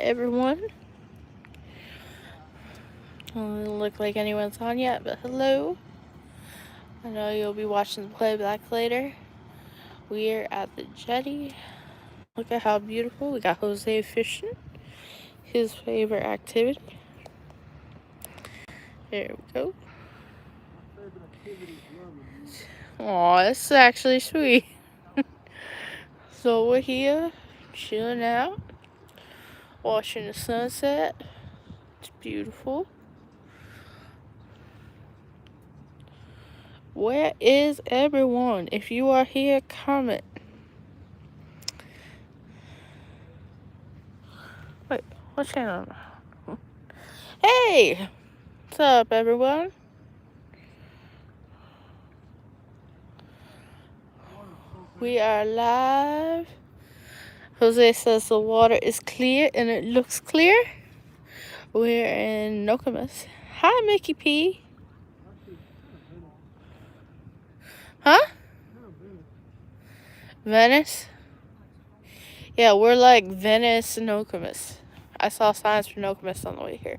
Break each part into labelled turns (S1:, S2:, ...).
S1: everyone. Doesn't look like anyone's on yet, but hello. I know you'll be watching the playback later. We're at the Jetty. Look at how beautiful. We got Jose fishing. His favorite activity. There we go. Aw, this is actually sweet. So we're here, chilling out, watching the sunset. It's beautiful. Where is everyone? If you are here, comment. Wait, what's channel? Hey! What's up, everyone? We are live. Jose says the water is clear and it looks clear. We're in Nokomis. Hi, Mickey P. Huh? Venice? Yeah, we're like Venice and Nokomis. I saw signs for Nokomis on the way here.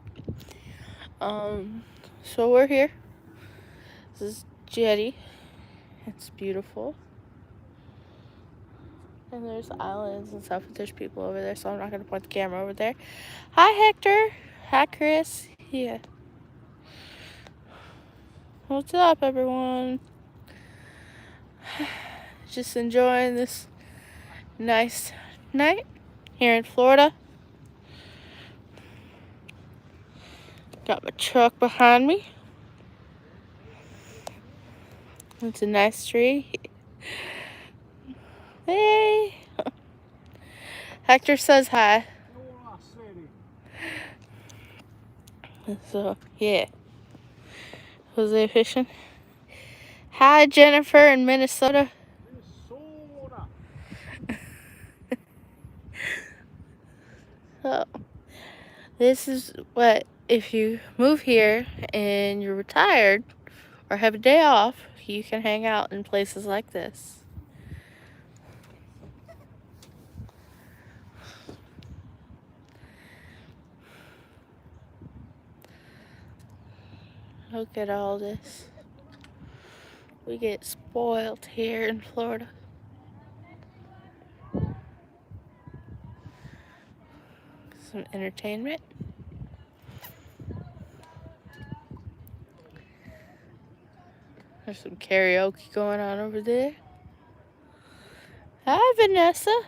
S1: So we're here. This is Jetty. It's beautiful. And there's islands and stuff, but there's people over there, so I'm not going to point the camera over there. Hi, Hector. Hi, Chris. Yeah. What's up, everyone? Just enjoying this nice night here in Florida. Got my truck behind me. It's a nice tree. Hey. Hector says hi. So, yeah. Jose fishing. Hi, Jennifer in Minnesota. So, this is what, if you move here and you're retired or have a day off, you can hang out in places like this. Look at all this. We get spoiled here in Florida. Some entertainment. There's some karaoke going on over there. Hi, Vanessa.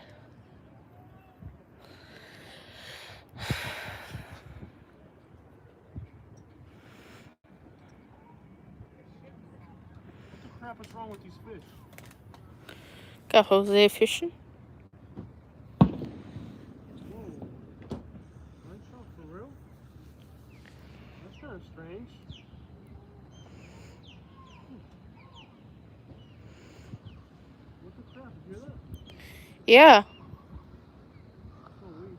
S2: What's wrong with these fish?
S1: Got Jose fishing.
S2: Whoa. For real? That's kind of strange. What the crap? Did you hear that?
S1: Yeah.
S2: Holy.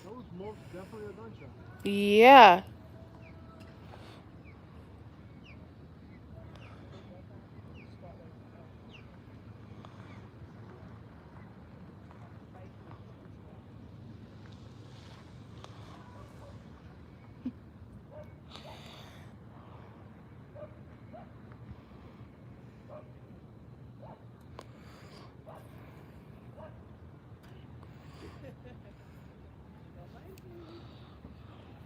S2: That was most definitely a gunshot.
S1: Yeah.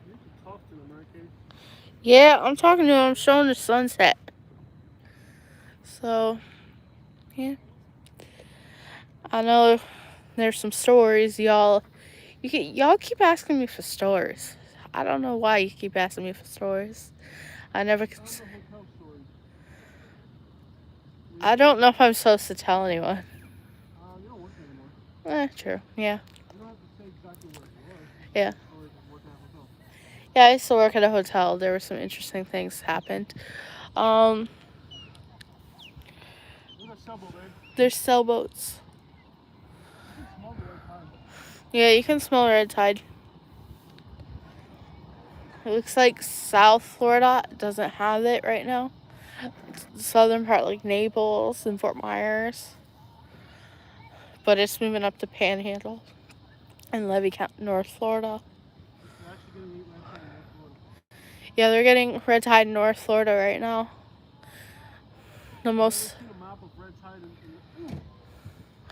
S2: You can talk to them, right, Katie?
S1: Yeah, I'm talking to him. I'm showing the sunset. So, yeah. I know there's some stories, y'all. Y'all keep asking me for stories. I don't know why you keep asking me for stories. I never can. I don't know if I'm supposed to tell anyone.
S2: You don't work anymore.
S1: True. Yeah.
S2: You don't have to say exactly where it was.
S1: Yeah.
S2: Or work at a hotel.
S1: Yeah, I used to work at a hotel. There were some interesting things happened. There's sailboats. Yeah, you can smell red tide. It looks like South Florida doesn't have it right now. It's the southern part, like Naples and Fort Myers. But it's moving up to Panhandle. in Levy County, North Florida.
S2: They're actually getting red tide in North Florida.
S1: Yeah, they're getting red tide in North Florida right now. The most.
S2: I've seen a map of red tide in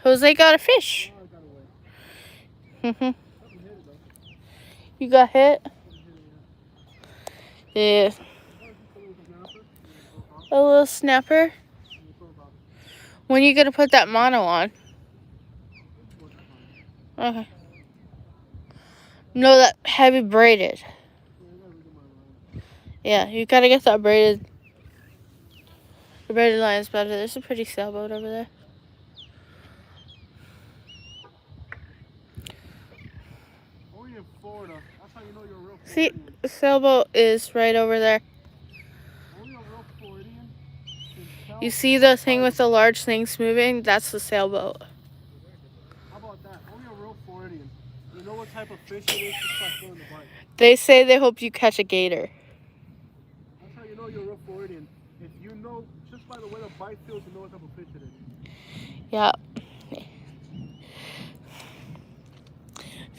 S1: Jose got a fish.
S2: Oh, I got away.
S1: Mhm.
S2: Something hit it though.
S1: You got hit?
S2: Something hit it,
S1: Yeah.
S2: yeah. Oh, just a little snapper.
S1: A little snapper. When are you gonna put that mono on? Okay. No, that heavy braided. Yeah, you gotta get that braided. The braided line is better. There's a pretty sailboat over there.
S2: Only in Florida. That's how you know you're a real
S1: See,
S2: Floridian.
S1: the sailboat is right over there.
S2: Only a real Floridian can tell
S1: You see the thing
S2: tide.
S1: with the large things moving? That's the sailboat.
S2: How about that? Only a real Floridian. You know what type of fish it is just by feeling the bite.
S1: They say they hope you catch a gator.
S2: That's how you know you're a real Floridian. If you know, just by the way the bite feels, you know what type of fish it is.
S1: Yeah.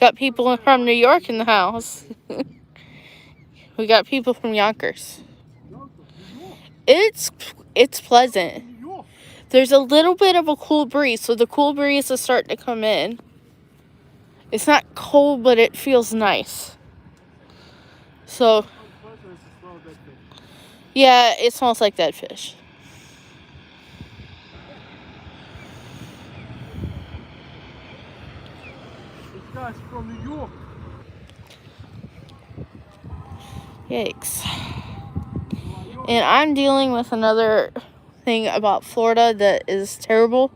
S1: Got people from New York in the house. We got people from Yonkers. It's pleasant. There's a little bit of a cool breeze, so the cool breeze is starting to come in. It's not cold, but it feels nice. So, yeah, it smells like dead fish.
S2: This guy's from New York.
S1: Yikes. And I'm dealing with another thing about Florida that is terrible.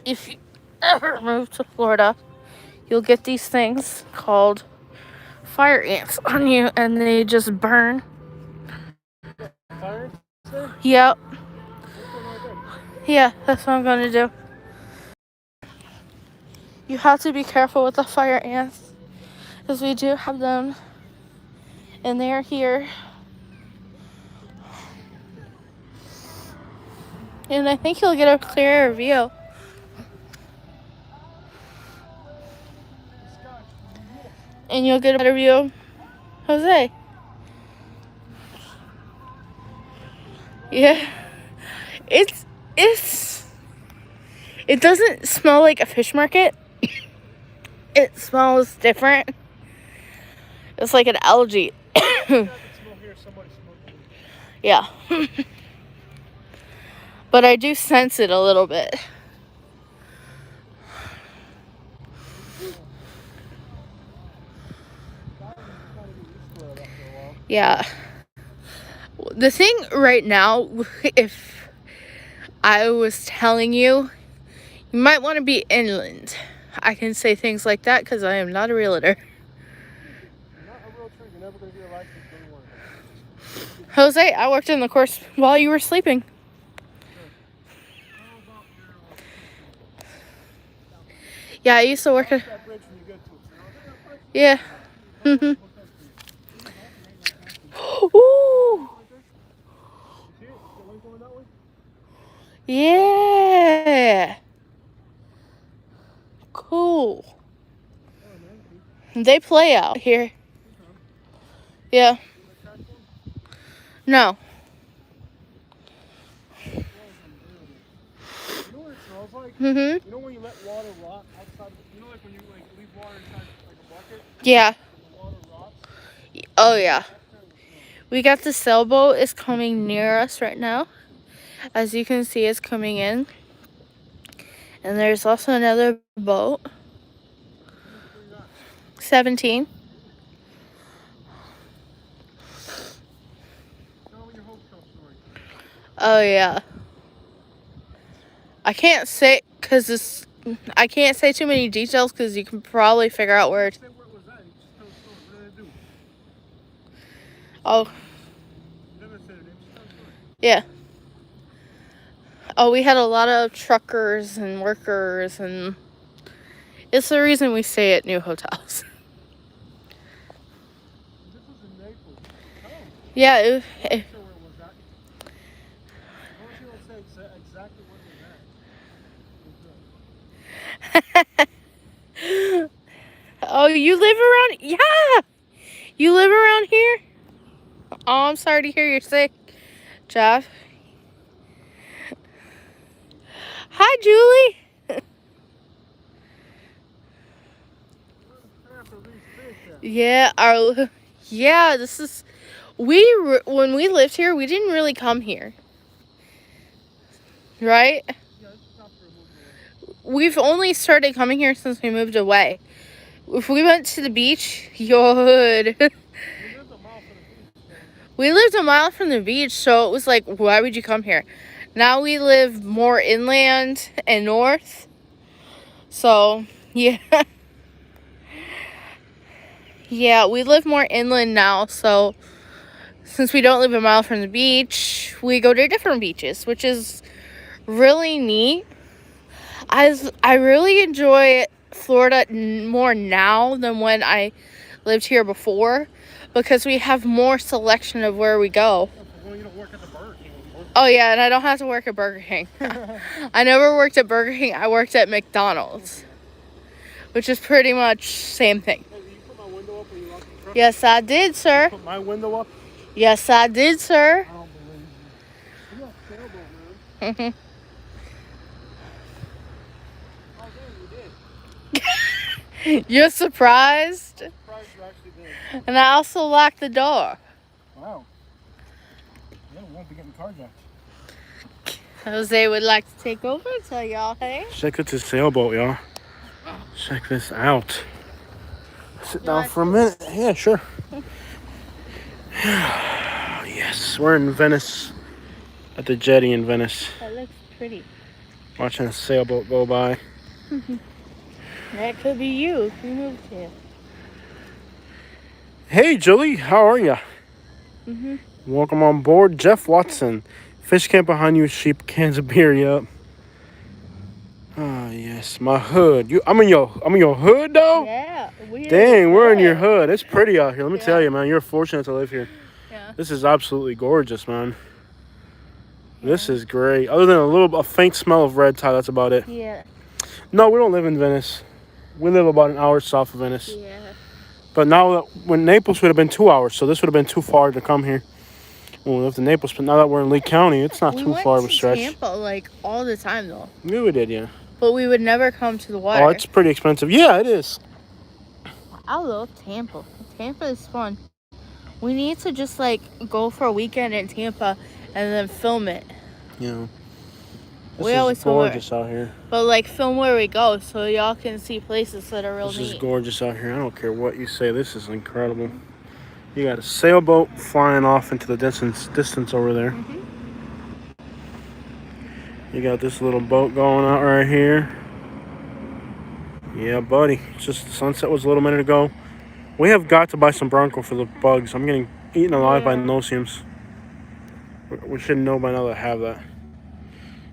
S1: If you ever move to Florida, you'll get these things called fire ants on you, and they just burn.
S2: Fire ants?
S1: Yep. Yeah, that's what I'm going to do. You have to be careful with the fire ants, because we do have them, and they're here. And I think you'll get a clearer view. And you'll get a better view of Jose. Yeah. It doesn't smell like a fish market. It smells different. It's like an algae. Yeah. But I do sense it a little bit. Yeah. The thing right now, if I was telling you, you might want to be inland. I can say things like that because I am not a realtor. Jose, I worked in the course while you were sleeping. Yeah, I used to work at... Yeah. Mm-hmm. Ooh. Yeah. Cool. They play out here. Yeah. No.
S2: You know what it smells like?
S1: Mm-hmm.
S2: You know when you let water rot outside? You know, like when you leave water inside like a bucket?
S1: Yeah.
S2: And the water rots?
S1: Oh, yeah. We got the sailboat is coming near us right now. As you can see, it's coming in. And there's also another boat. 17. Oh, yeah. I can't say too many details because you can probably figure out where. Oh. Yeah. Oh, we had a lot of truckers and workers, and it's the reason we stay at new hotels. Yeah. Oh, you live around? Yeah. You live around here? Oh, I'm sorry to hear you're sick, Jeff. Hi, Julie. Yeah, yeah, this is when we lived here, we didn't really come here. Right? We've only started coming here since we moved away. If we went to the beach, you would. We lived a mile from the beach, so it was like, why would you come here? Now we live more inland and north. So, yeah. Yeah, we live more inland now, so since we don't live a mile from the beach, we go to different beaches, which is really neat. I really enjoy Florida more now than when I lived here before, because we have more selection of where we go.
S2: Well, you don't work at the Burger King anymore.
S1: Oh yeah, and I don't have to work at Burger King. I never worked at Burger King. I worked at McDonald's, which is pretty much same thing.
S2: Hey, did you put my window up when you locked the truck?
S1: Yes, I did, sir.
S2: Put my window up?
S1: Yes, I did, sir.
S2: I don't believe you. You got a sailboat, man. Oh, damn, you did.
S1: You're surprised?
S2: I'm surprised you actually did.
S1: And I also locked the door.
S2: Wow. Yeah, we won't be getting carjacked.
S1: Jose would like to take over and tell y'all, hey.
S2: Check out this sailboat, y'all. Check this out. Sit down for a minute. Yeah, sure. Yes, we're in Venice. At the jetty in Venice.
S1: That looks pretty.
S2: Watching a sailboat go by.
S1: That could be you if you moved here.
S2: Hey, Julie, how are ya? Welcome on board, Jeff Watson. Fish camp behind you, sheep, cans of beer, yup. Oh yes, my hood. I'm in your hood though?
S1: Yeah.
S2: Dang, we're in your hood. It's pretty out here. Let me tell you, man, you're fortunate to live here.
S1: Yeah.
S2: This is absolutely gorgeous, man. This is great. Other than a faint smell of red tie, that's about it.
S1: Yeah.
S2: No, we don't live in Venice. We live about an hour south of Venice.
S1: Yeah.
S2: But now, when Naples would have been 2 hours, so this would have been too far to come here when we lived in Naples. But now that we're in Lee County, it's not too far of a stretch.
S1: We went to Tampa like all the time though.
S2: Yeah, we did, yeah.
S1: But we would never come to the water.
S2: Oh, it's pretty expensive. Yeah, it is.
S1: I love Tampa. Tampa is fun. We need to just like go for a weekend in Tampa and then film it.
S2: Yeah.
S1: We always
S2: This is gorgeous out here.
S1: But like film where we go so y'all can see places that are real neat.
S2: This is gorgeous out here. I don't care what you say. This is incredible. You got a sailboat flying off into the distance over there. You got this little boat going out right here. Yeah, buddy. It's just the sunset was a little minute ago. We have got to buy some Bronco for the bugs. I'm getting eaten alive by no-see-ums. We should know by now that I have that.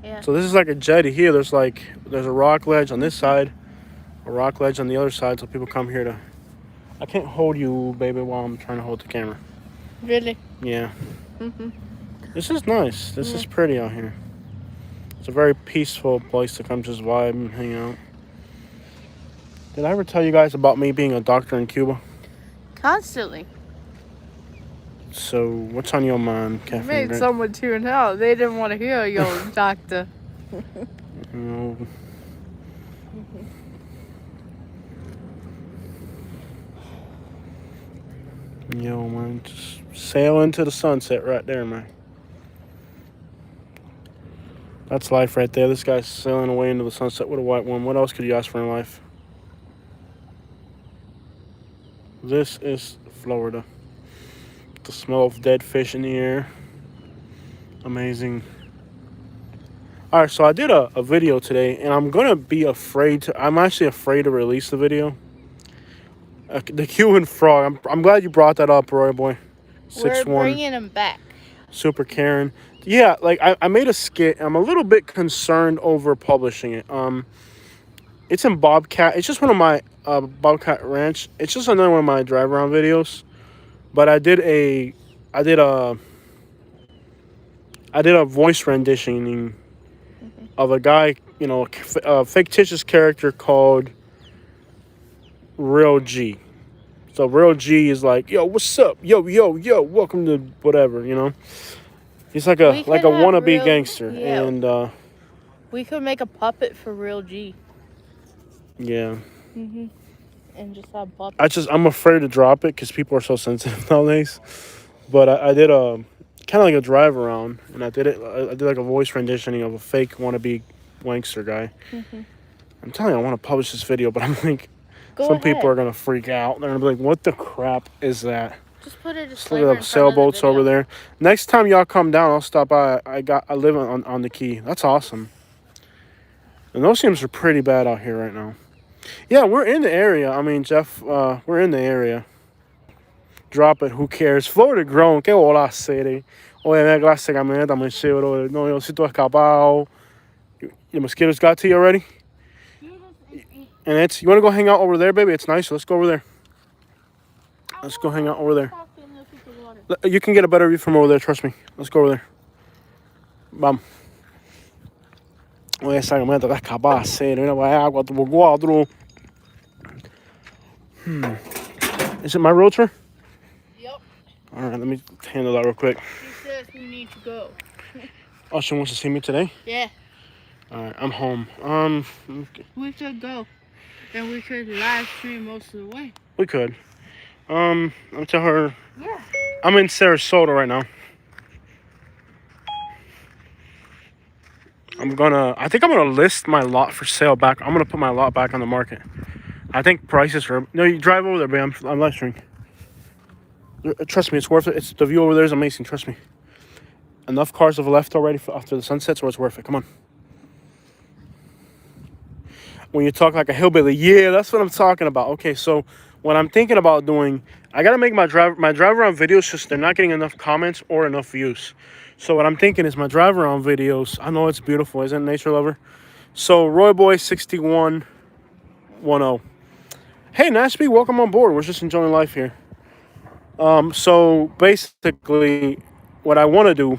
S1: Yeah.
S2: So this is like a jetty here. There's a rock ledge on this side, a rock ledge on the other side, so people come here to... I can't hold you, baby, while I'm trying to hold the camera.
S1: Really?
S2: Yeah. This is nice. This is pretty out here. It's a very peaceful place to come just vibe and hang out. Did I ever tell you guys about me being a doctor in Cuba?
S1: Constantly.
S2: So, what's on your mind, Caffeine
S1: Made
S2: Drink?
S1: someone tune out. They didn't want to hear your doctor.
S2: No. Yo, man, just sail into the sunset right there, man. That's life right there. This guy's sailing away into the sunset with a white one. What else could you ask for in life? This is Florida. The smell of dead fish in the air. Amazing. Alright, so I did a video today, and I'm actually afraid to release the video. The Cuban frog. I'm glad you brought that up, Roy boy. 6'1".
S1: We're bringing him back.
S2: Super Karen. Yeah, like I made a skit. I'm a little bit concerned over publishing it. It's in Bobcat. It's just one of my Bobcat Ranch. It's just another one of my drive around videos. But I did a voice renditioning of a guy, a fictitious character called Real G. So Real G is like, yo, what's up? Yo, yo, yo, welcome to whatever, you know. He's like
S1: We
S2: a
S1: could have
S2: wannabe
S1: real,
S2: gangster,
S1: yeah.
S2: and
S1: We could make a puppet for Real G.
S2: yeah.
S1: And just have puppets.
S2: I'm afraid to drop it because people are so sensitive nowadays. But I did a kind of like a drive around, and I did like a voice renditioning of a fake wannabe wankster guy. I'm telling you, I want to publish this video, but I'm like, some people are gonna freak out. They're gonna be like, "What the crap is that?"
S1: Just put a
S2: Just look
S1: disclaimer
S2: at the
S1: in front of the
S2: sailboats
S1: video.
S2: over there. Next time y'all come down, I'll stop by. I live on the key. That's awesome. And those teams are pretty bad out here right now. Yeah, we're in the area. I mean, Jeff, we're in the area. Drop it. Who cares? Florida grown. ¿Qué bola serie? Oye, me clase camioneta, me chévere. No, yo si tú escapado. Your mosquitoes got to you already? And you want to go hang out over there, baby? It's nice. Let's go over there. Let's go hang out over there. You can get a better view from over there. Trust me. Let's go over there. Vamos. Oye, esa camioneta está escapada. Serio. Mira, vaya agua, tuvo cuatro. Is it my realtor?
S1: Yep.
S2: All right, let me handle that real quick.
S1: She says we need to go.
S2: Oh, she wants to see me today?
S1: Yeah.
S2: All right, I'm home.
S1: We should go. And we could live stream most of the way.
S2: We could. I'll tell her.
S1: Yeah.
S2: I'm in Sarasota right now. I think I'm gonna list my lot for sale back. I'm gonna put my lot back on the market. I think prices are. No, you drive over there, babe. I'm live streaming. Trust me, it's worth it. It's the view over there is amazing. Trust me. Enough cars have left already after the sunset, so it's worth it. Come on. When you talk like a hillbilly, yeah, that's what I'm talking about. Okay, so what I'm thinking about doing, I gotta make my drive around videos. Just they're not getting enough comments or enough views. So what I'm thinking is my drive around videos. I know it's beautiful, isn't it, nature lover? So Roy Boy 6110. Hey Nashby, welcome on board. We're just enjoying life here. So basically, what I want to do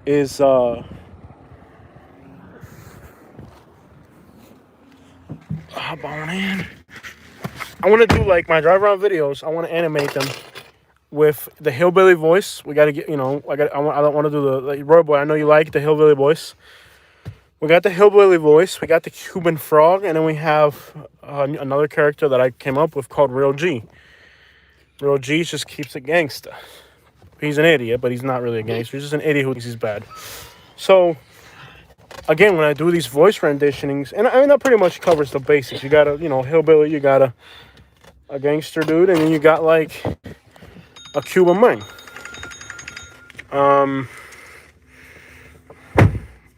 S2: is hop on in. I want to do like my drive around videos. I want to animate them with the hillbilly voice. We got to get, I don't want to do the like, Roy Boy. I know you like the hillbilly voice. We got the hillbilly voice. We got the Cuban frog, and then we have another character that I came up with called Real G. Real G just keeps it gangsta. He's an idiot, but he's not really a gangster. He's just an idiot who thinks he's bad. So, again, when I do these voice renditionings, and I mean, that pretty much covers the basics. You got a, hillbilly, you got a gangster dude, and then you got, like, a Cuban man.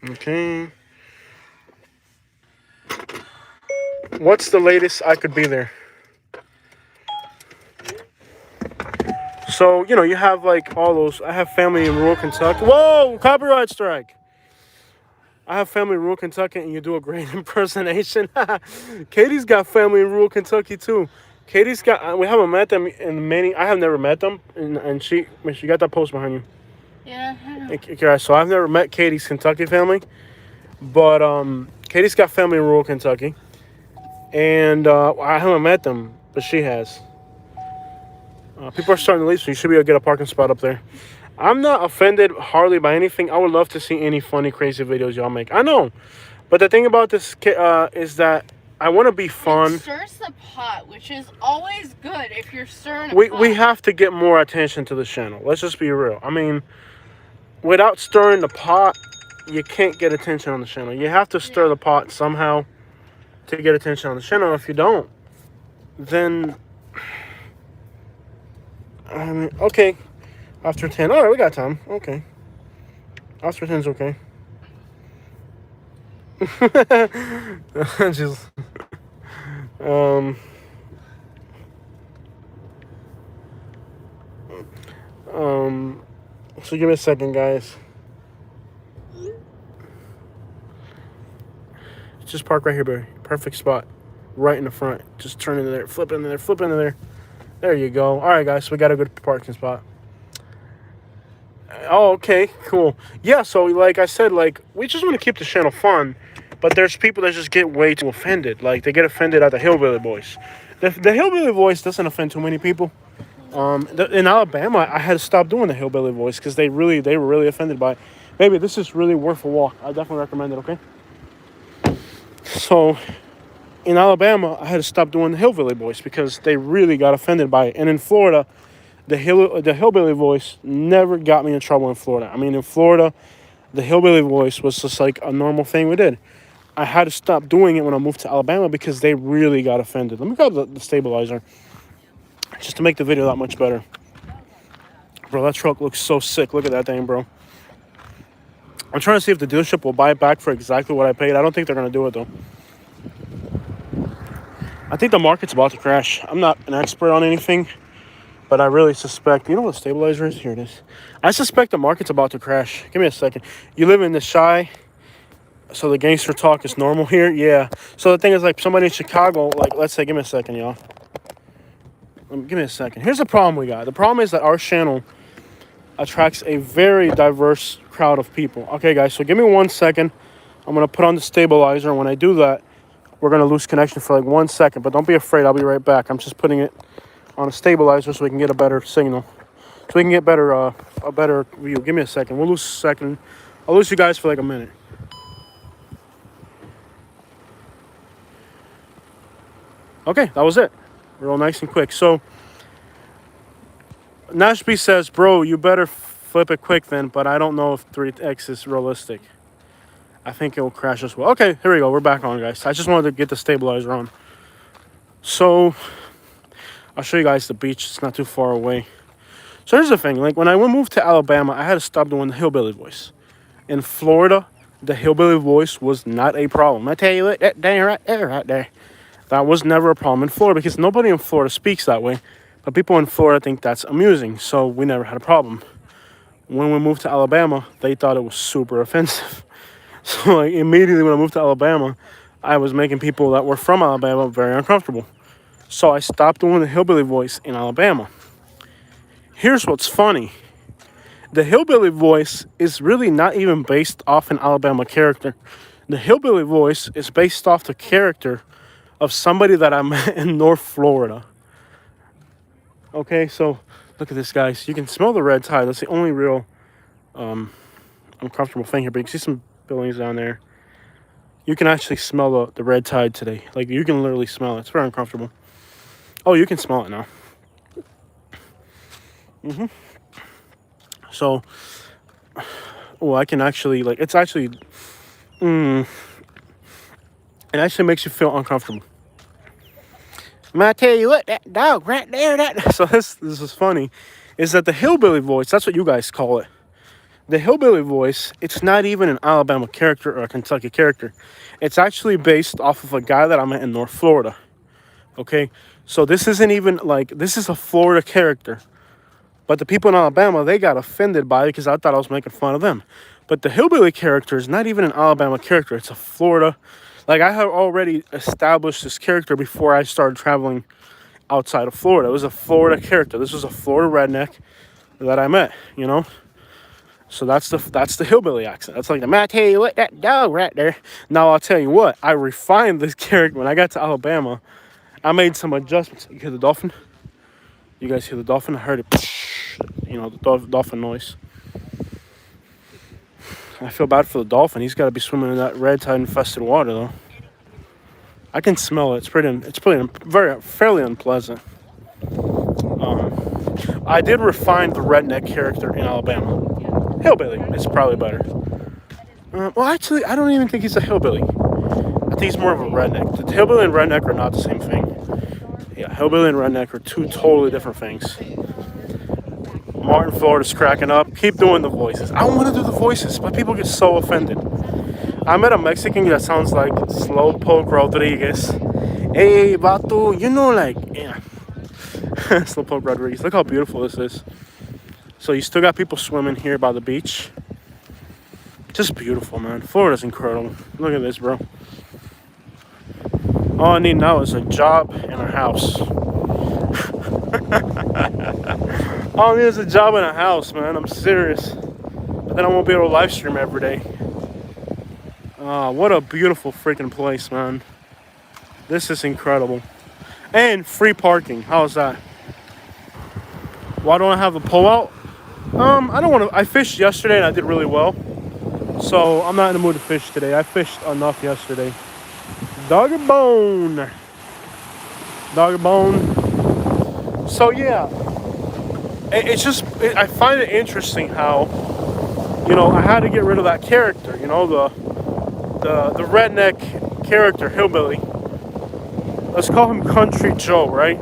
S2: Okay. What's the latest I could be there? So, you have like all those. I have family in rural Kentucky. Whoa, copyright strike. I have family in rural Kentucky, and you do a great impersonation. Katie's got family in rural Kentucky too. Katie's got. We haven't met them in many. I have never met them, and she got that post behind you.
S1: Yeah.
S2: Okay, so I've never met Katie's Kentucky family, but Katie's got family in rural Kentucky, and I haven't met them, but she has. People are starting to leave, so you should be able to get a parking spot up there. I'm not offended hardly by anything. I would love to see any funny, crazy videos y'all make. I know, but the thing about this is that I want to be fun.
S1: It stirs the pot, which is always good if you're stirring a pot.
S2: We have to get more attention to the channel. Let's just be real. I mean, without stirring the pot, you can't get attention on the channel. You have to stir the pot somehow to get attention on the channel. If you don't, then... I mean, okay. After 10. All right, we got time. Okay. After 10's okay. Just... So give me a second, guys. Just park right here, baby. Perfect spot. Right in the front. Just turn into there. Flip into there. Flip into there. There you go. All right, guys. So we got a good parking spot. Oh, okay. Cool. Yeah, so like I said, like we just want to keep the channel fun. But there's people that just get way too offended. Like, they get offended at the hillbilly voice. The hillbilly voice doesn't offend too many people. In Alabama, I had to stop doing the hillbilly voice because they were really offended by it. Baby, this is really worth a walk. I definitely recommend it, okay? So, in Alabama, I had to stop doing the hillbilly voice because they really got offended by it. And in Florida, the hillbilly voice never got me in trouble in Florida. I mean, in Florida, the hillbilly voice was just like a normal thing we did. I had to stop doing it when I moved to Alabama because they really got offended. Let me grab the stabilizer just to make the video that much better. Bro, that truck looks so sick. Look at that thing, bro. I'm trying to see if the dealership will buy it back for exactly what I paid. I don't think they're going to do it, though. I think the market's about to crash. I'm not an expert on anything, but I really suspect... You know what the stabilizer is? Here it is. I suspect the market's about to crash. Give me a second. You live in the Chi, so the gangster talk is normal here? Yeah. So the thing is, like, somebody in Chicago, like, let's say... Give me a second, y'all. Give me a second. Here's the problem we got. The problem is that our channel attracts a very diverse crowd of people. Okay, guys, so give me 1 second. I'm going to put on the stabilizer, and when I do that, we're going to lose connection for like 1 second. But don't be afraid. I'll be right back. I'm just putting it on a stabilizer so we can get a better signal. So we can get a better view. Give me a second. We'll lose a second. I'll lose you guys for like a minute. Okay, that was it. Real nice and quick. So, Nashby says, bro, you better flip it quick then, but I don't know if 3X is realistic. I think it will crash as well. Okay, here we go. We're back on, guys. I just wanted to get the stabilizer on. So, I'll show you guys the beach. It's not too far away. So here's the thing. Like, when I moved to Alabama, I had to stop doing the hillbilly voice. In Florida, the hillbilly voice was not a problem. I tell you what, that thing right there. That was never a problem in Florida because nobody in Florida speaks that way. But people in Florida think that's amusing, so we never had a problem. When we moved to Alabama, they thought it was super offensive. So like, immediately when I moved to Alabama, I was making people that were from Alabama very uncomfortable. So I stopped doing the hillbilly voice in Alabama. Here's what's funny. The hillbilly voice is really not even based off an Alabama character. The hillbilly voice is based off the character of somebody that I met in North Florida. Okay, so look at this, guys. You can smell the red tide. That's the only real uncomfortable thing here. But you can see some buildings down there. You can actually smell the red tide today. Like, you can literally smell it. It's very uncomfortable. Oh, you can smell it now. So, I can actually, like, it's actually, it actually makes you feel uncomfortable. I tell you what, that dog right there, So this is funny, is that the hillbilly voice, that's what you guys call it. The hillbilly voice, it's not even an Alabama character or a Kentucky character. It's actually based off of a guy that I met in North Florida. Okay, so this isn't even like, this is a Florida character. But the people in Alabama, they got offended by it because I thought I was making fun of them. But the hillbilly character is not even an Alabama character. It's a Florida. Like, I had already established this character before I started traveling outside of Florida. It was a Florida character. This was a Florida redneck that I met, you know? So that's the hillbilly accent. That's like the, man, I tell you what, that dog right there. Now, I'll tell you what, I refined this character. When I got to Alabama, I made some adjustments. You hear the dolphin? You guys hear the dolphin? I heard it. You know, the dolphin noise. I feel bad for the dolphin. He's got to be swimming in that red tide infested water, though. I can smell it. It's fairly unpleasant. I did refine the redneck character in Alabama. Hillbilly is probably better. Well, actually, I don't even think he's a hillbilly. I think he's more of a redneck. The hillbilly and redneck are not the same thing. Yeah, hillbilly and redneck are two totally different things. Martin, Florida's cracking up. Keep doing the voices. I want to do the voices, but people get so offended. I met a Mexican that sounds like Slowpoke Rodriguez. Hey, vato, you know, like, yeah. Slowpoke Rodriguez. Look how beautiful this is. So you still got people swimming here by the beach. Just beautiful, man. Florida's incredible. Look at this, bro. All I need now is a job and a house. All I need is a job and a house, man. I'm serious. But then I won't be able to live stream every day. What a beautiful freaking place, man. This is incredible. And free parking. How's that? Why don't I have a pull-out? I don't want to. I fished yesterday and I did really well. So I'm not in the mood to fish today. I fished enough yesterday. Doggy bone. Doggy bone. So yeah, I find it interesting how, I had to get rid of that character. The redneck character, hillbilly. Let's call him Country Joe, right?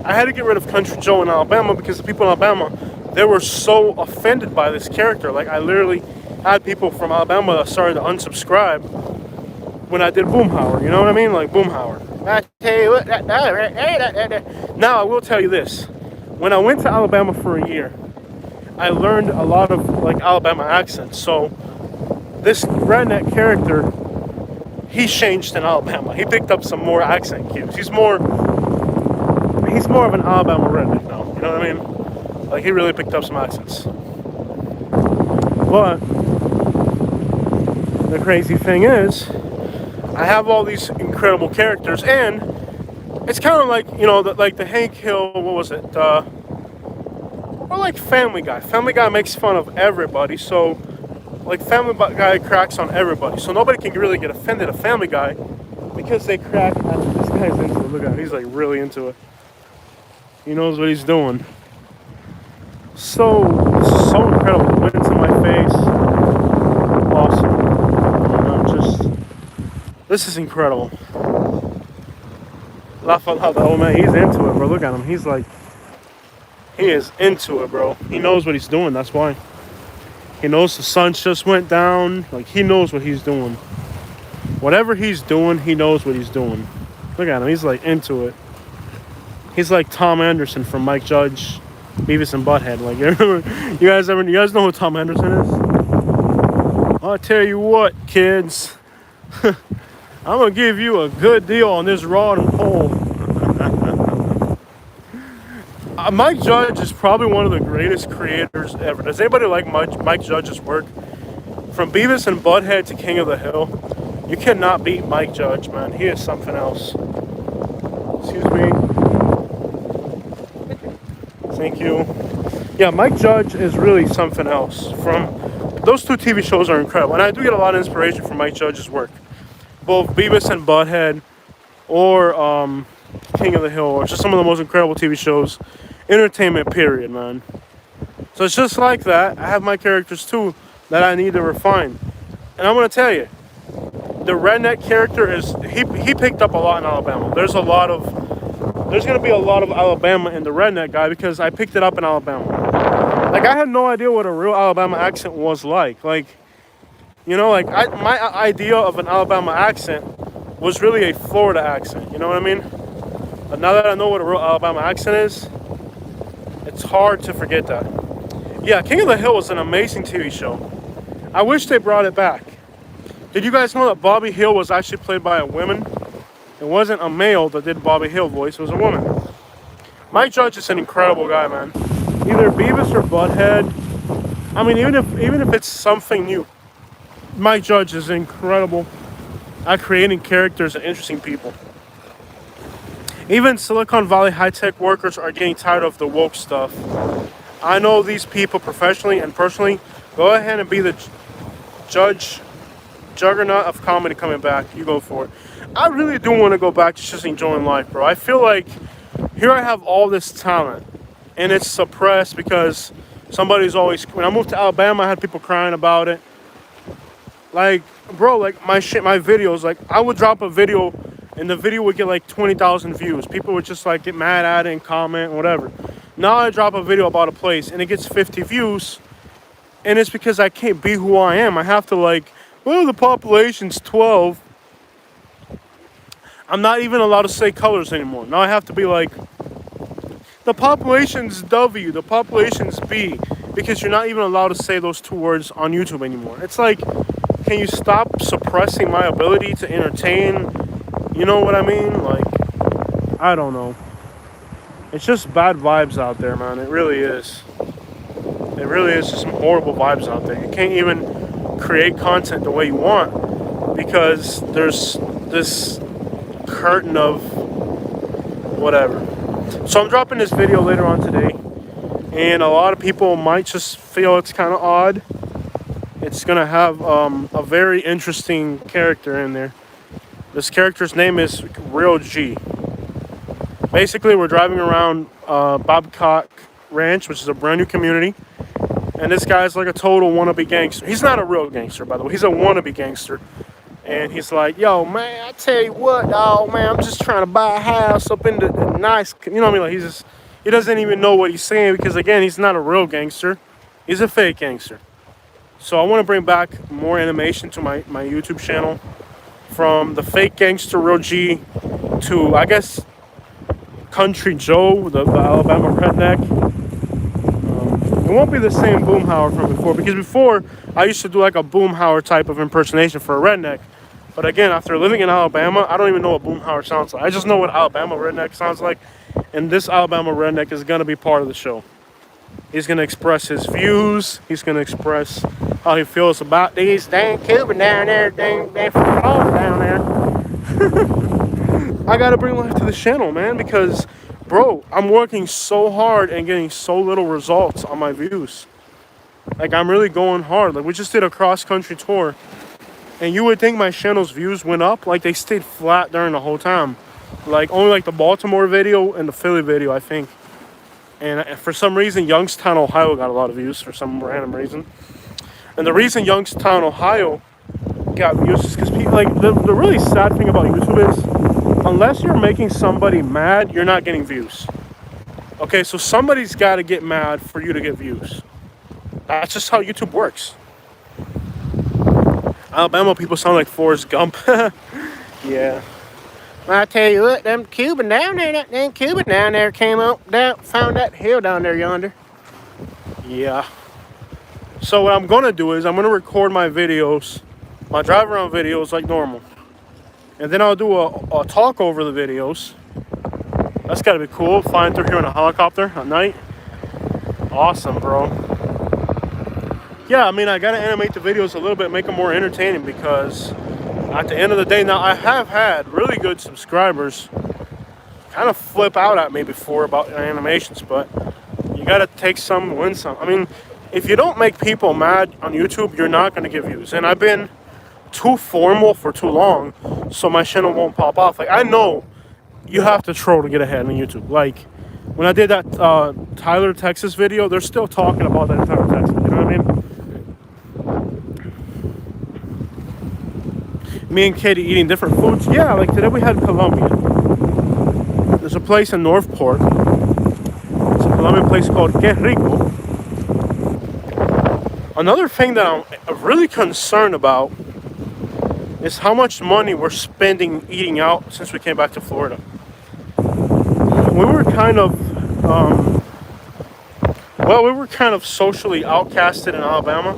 S2: I had to get rid of Country Joe in Alabama because the people in Alabama, they were so offended by this character. Like, I literally had people from Alabama that started to unsubscribe when I did Boomhauer. You know what I mean? Like Boomhauer. I tell you what. Now, I will tell you this. When I went to Alabama for a year, I learned a lot of, Alabama accents. So, this redneck character, he changed in Alabama. He picked up some more accent cues. He's more of an Alabama redneck now. You know what I mean? Like, he really picked up some accents. But the crazy thing is, I have all these incredible characters, and it's kind of like, the Hank Hill, what was it? Or like Family Guy. Family Guy makes fun of everybody, so Family Guy cracks on everybody. So nobody can really get offended at Family Guy because they crack. This guy's into it. Look at him. He's like really into it. He knows what he's doing. So, this is so incredible. The wind's in my face. Awesome. This is incredible. Laugh out loud. Oh man, he's into it, bro. Look at him. He is into it, bro. He knows what he's doing. That's why. He knows the sun just went down. Like, he knows what he's doing. Whatever he's doing, he knows what he's doing. Look at him. He's like into it. He's like Tom Anderson from Mike Judge, Beavis and Butthead. Like, you guys know who Tom Anderson is? I'll tell you what, kids. I'm gonna give you a good deal on this rod and pole. Mike Judge is probably one of the greatest creators ever. Does anybody like Mike Judge's work? From Beavis and Butthead to King of the Hill, you cannot beat Mike Judge, man. He is something else. Excuse me. Thank you. Yeah, Mike Judge is really something else. Those two TV shows are incredible, and I do get a lot of inspiration from Mike Judge's work. Both Beavis and Butthead, or King of the Hill, or just some of the most incredible TV shows. Entertainment, period, man. So it's just like that. I have my characters too that I need to refine, and I'm gonna tell you, the redneck character he picked up a lot in Alabama. There's gonna be a lot of Alabama in the redneck guy because I picked it up in Alabama. Like, I had no idea what a real Alabama accent was like. Like, my idea of an Alabama accent was really a Florida accent. You know what I mean? But now that I know what a real Alabama accent is, it's hard to forget that. Yeah, King of the Hill was an amazing TV show. I wish they brought it back. Did you guys know that Bobby Hill was actually played by a woman? It wasn't a male that did Bobby Hill voice, it was a woman. Mike Judge is an incredible guy, man. Either Beavis or Butthead. I mean, even if it's something new, Mike Judge is incredible at creating characters and interesting people. Even Silicon Valley high-tech workers are getting tired of the woke stuff. I know these people professionally and personally. Go ahead and be the juggernaut of comedy coming back. You go for it. I really do want to go back to just enjoying life, bro. I feel like here I have all this talent, and it's suppressed because somebody's always... When I moved to Alabama, I had people crying about it. Like, bro, like, my videos, like, I would drop a video, and the video would get, like, 20,000 views. People would just, like, get mad at it and comment, whatever. Now I drop a video about a place, and it gets 50 views, and it's because I can't be who I am. I have to, like, well, the population's 12. I'm not even allowed to say colors anymore. Now I have to be like, the population's W, the population's B, because you're not even allowed to say those two words on YouTube anymore. It's like, can you stop suppressing my ability to entertain? You know what I mean? Like, I don't know. It's just bad vibes out there, man. It really is. It really is just some horrible vibes out there. You can't even create content the way you want because there's this curtain of whatever. So I'm dropping this video later on today, and a lot of people might just feel it's kind of odd. It's gonna have a very interesting character in there. This character's name is Real G. Basically, we're driving around Bobcock Ranch, which is a brand new community. And this guy's like a total wannabe gangster. He's not a real gangster, by the way. He's a wannabe gangster. And he's like, yo, man, I tell you what, dog, man, I'm just trying to buy a house up in the nice, you know what I mean? Like, he doesn't even know what he's saying because, again, he's not a real gangster. He's a fake gangster. So I want to bring back more animation to my YouTube channel. From the fake gangster Real G to, I guess, Country Joe, the Alabama redneck. It won't be the same Boomhauer from before, because before I used to do like a Boomhauer type of impersonation for a redneck. But again, after living in Alabama, I don't even know what Boomhauer sounds like. I just know what Alabama redneck sounds like, and this Alabama redneck is gonna be part of the show. He's gonna express his views. He's gonna express how he feels about these dang Cuban down there, dang Florida down there. I gotta bring life to the channel, man, because, bro, I'm working so hard and getting so little results on my views. Like, I'm really going hard. Like, we just did a cross-country tour, and you would think my channel's views went up. Like, they stayed flat during the whole time. Like, only like the Baltimore video and the Philly video, I think. And for some reason, Youngstown, Ohio got a lot of views for some random reason. And the reason Youngstown, Ohio got views is because people, like, the really sad thing about YouTube is, unless you're making somebody mad, you're not getting views. Okay, so somebody's got to get mad for you to get views. That's just how YouTube works. Alabama people sound like Forrest Gump. Yeah. I tell you what, them Cuban down there came out, found that hill down there yonder. Yeah. So what I'm going to do is I'm going to record my videos, my drive around videos like normal. And then I'll do a talk over the videos. That's got to be cool, flying through here in a helicopter at night. Awesome, bro. Yeah, I mean, I got to animate the videos a little bit, make them more entertaining, because at the end of the day, now I have had really good subscribers kind of flip out at me before about animations, but you got to take some, win some. I mean, if you don't make people mad on YouTube, you're not going to get views. And I've been too formal for too long, so my channel won't pop off. Like, I know you have to troll to get ahead on YouTube. Like, when I did that Tyler, Texas video, they're still talking about that in Tyler, Texas. You know what I mean? Me and Katie eating different foods. Yeah, like today we had Colombian. There's a place in Northport. It's a Colombian place called Que Rico. Another thing that I'm really concerned about is how much money we're spending eating out since we came back to Florida. We were kind of, we were kind of socially outcasted in Alabama.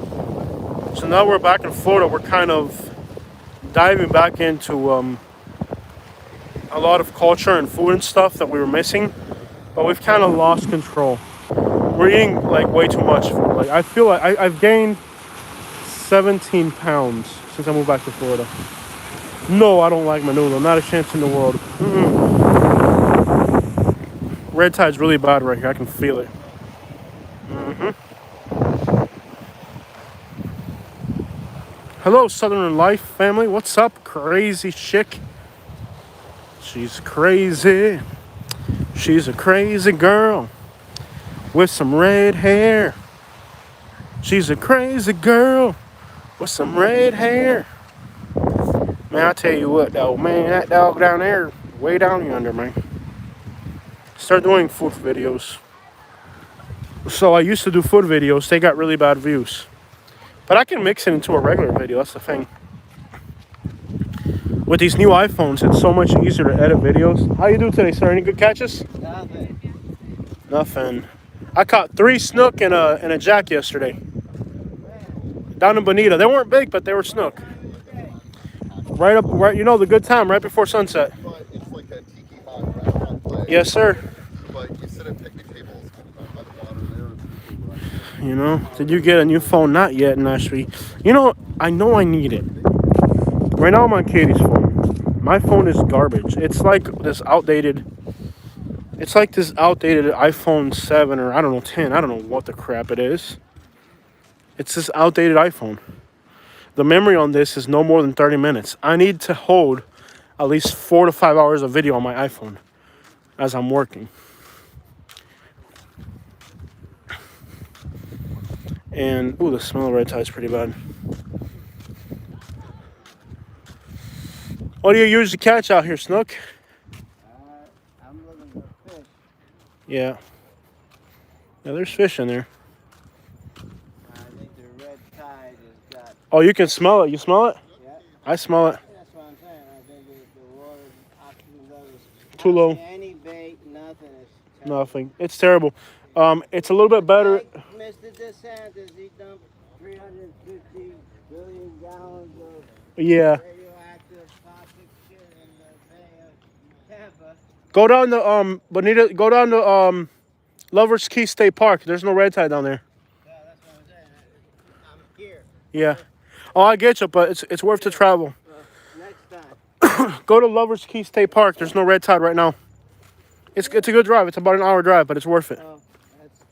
S2: So now we're back in Florida. We're kind of diving back into a lot of culture and food and stuff that we were missing, but we've kind of lost control. We're eating like way too much food. Like, I feel like I've gained 17 pounds since I moved back to Florida. No, I don't like menudo. Not a chance in the world. Red tide's really bad right here. I can feel it. Hello, Southern Life family. What's up, crazy chick? She's crazy. She's a crazy girl with some red hair. She's a crazy girl with some red hair. Man, I tell you what, though, man, that dog down there, way down yonder, man. Start doing food videos. So I used to do food videos. They got really bad views. But I can mix it into a regular video. That's the thing. With these new iPhones, it's so much easier to edit videos. How you do today, sir? Any good catches? Nothing. I caught 3 snook and a jack yesterday. Down in Bonita. They weren't big, but they were snook. Right, you know, the good time, right before sunset.
S3: It's like a tiki hut restaurant place.
S2: Yes, sir.
S3: But you sit at picnic tables by the water there.
S2: You know, did you get a new phone? Not yet, Nashvi. You know, I know I need it. Right now I'm on Katie's phone. My phone is garbage. It's like this outdated. It's like this outdated iPhone 7 or I don't know 10. I don't know what the crap it is. It's this outdated iPhone. The memory on this is no more than 30 minutes. I need to hold at least 4 to 5 hours of video on my iPhone as I'm working. And ooh, the smell of red tide is pretty bad. What do you usually catch out here, Snook?
S4: I'm looking for fish.
S2: Yeah. Yeah, there's fish in there.
S4: I think the red tide has got.
S2: Oh, you can smell it. You smell it?
S4: Yeah,
S2: I smell it.
S4: that's what I'm saying. I think the water oxygen levels
S2: Too low.
S4: Any bait, nothing. It's
S2: Nothing. It's terrible. It's a little bit better.
S4: like Mr. DeSantis, he dumped 350 billion gallons of
S2: Yeah.
S4: radioactive toxic shit in the Bay of Tampa.
S2: Go down to Bonita. Go down to Lovers Key State Park. There's no red tide down there.
S4: Yeah, that's what I'm saying. I'm here.
S2: Yeah. Oh, I get you, but it's worth the travel.
S4: Next time.
S2: Go to Lovers Key State Park. There's no red tide right now. It's a good drive. It's about an hour drive, but it's worth it.
S4: Oh,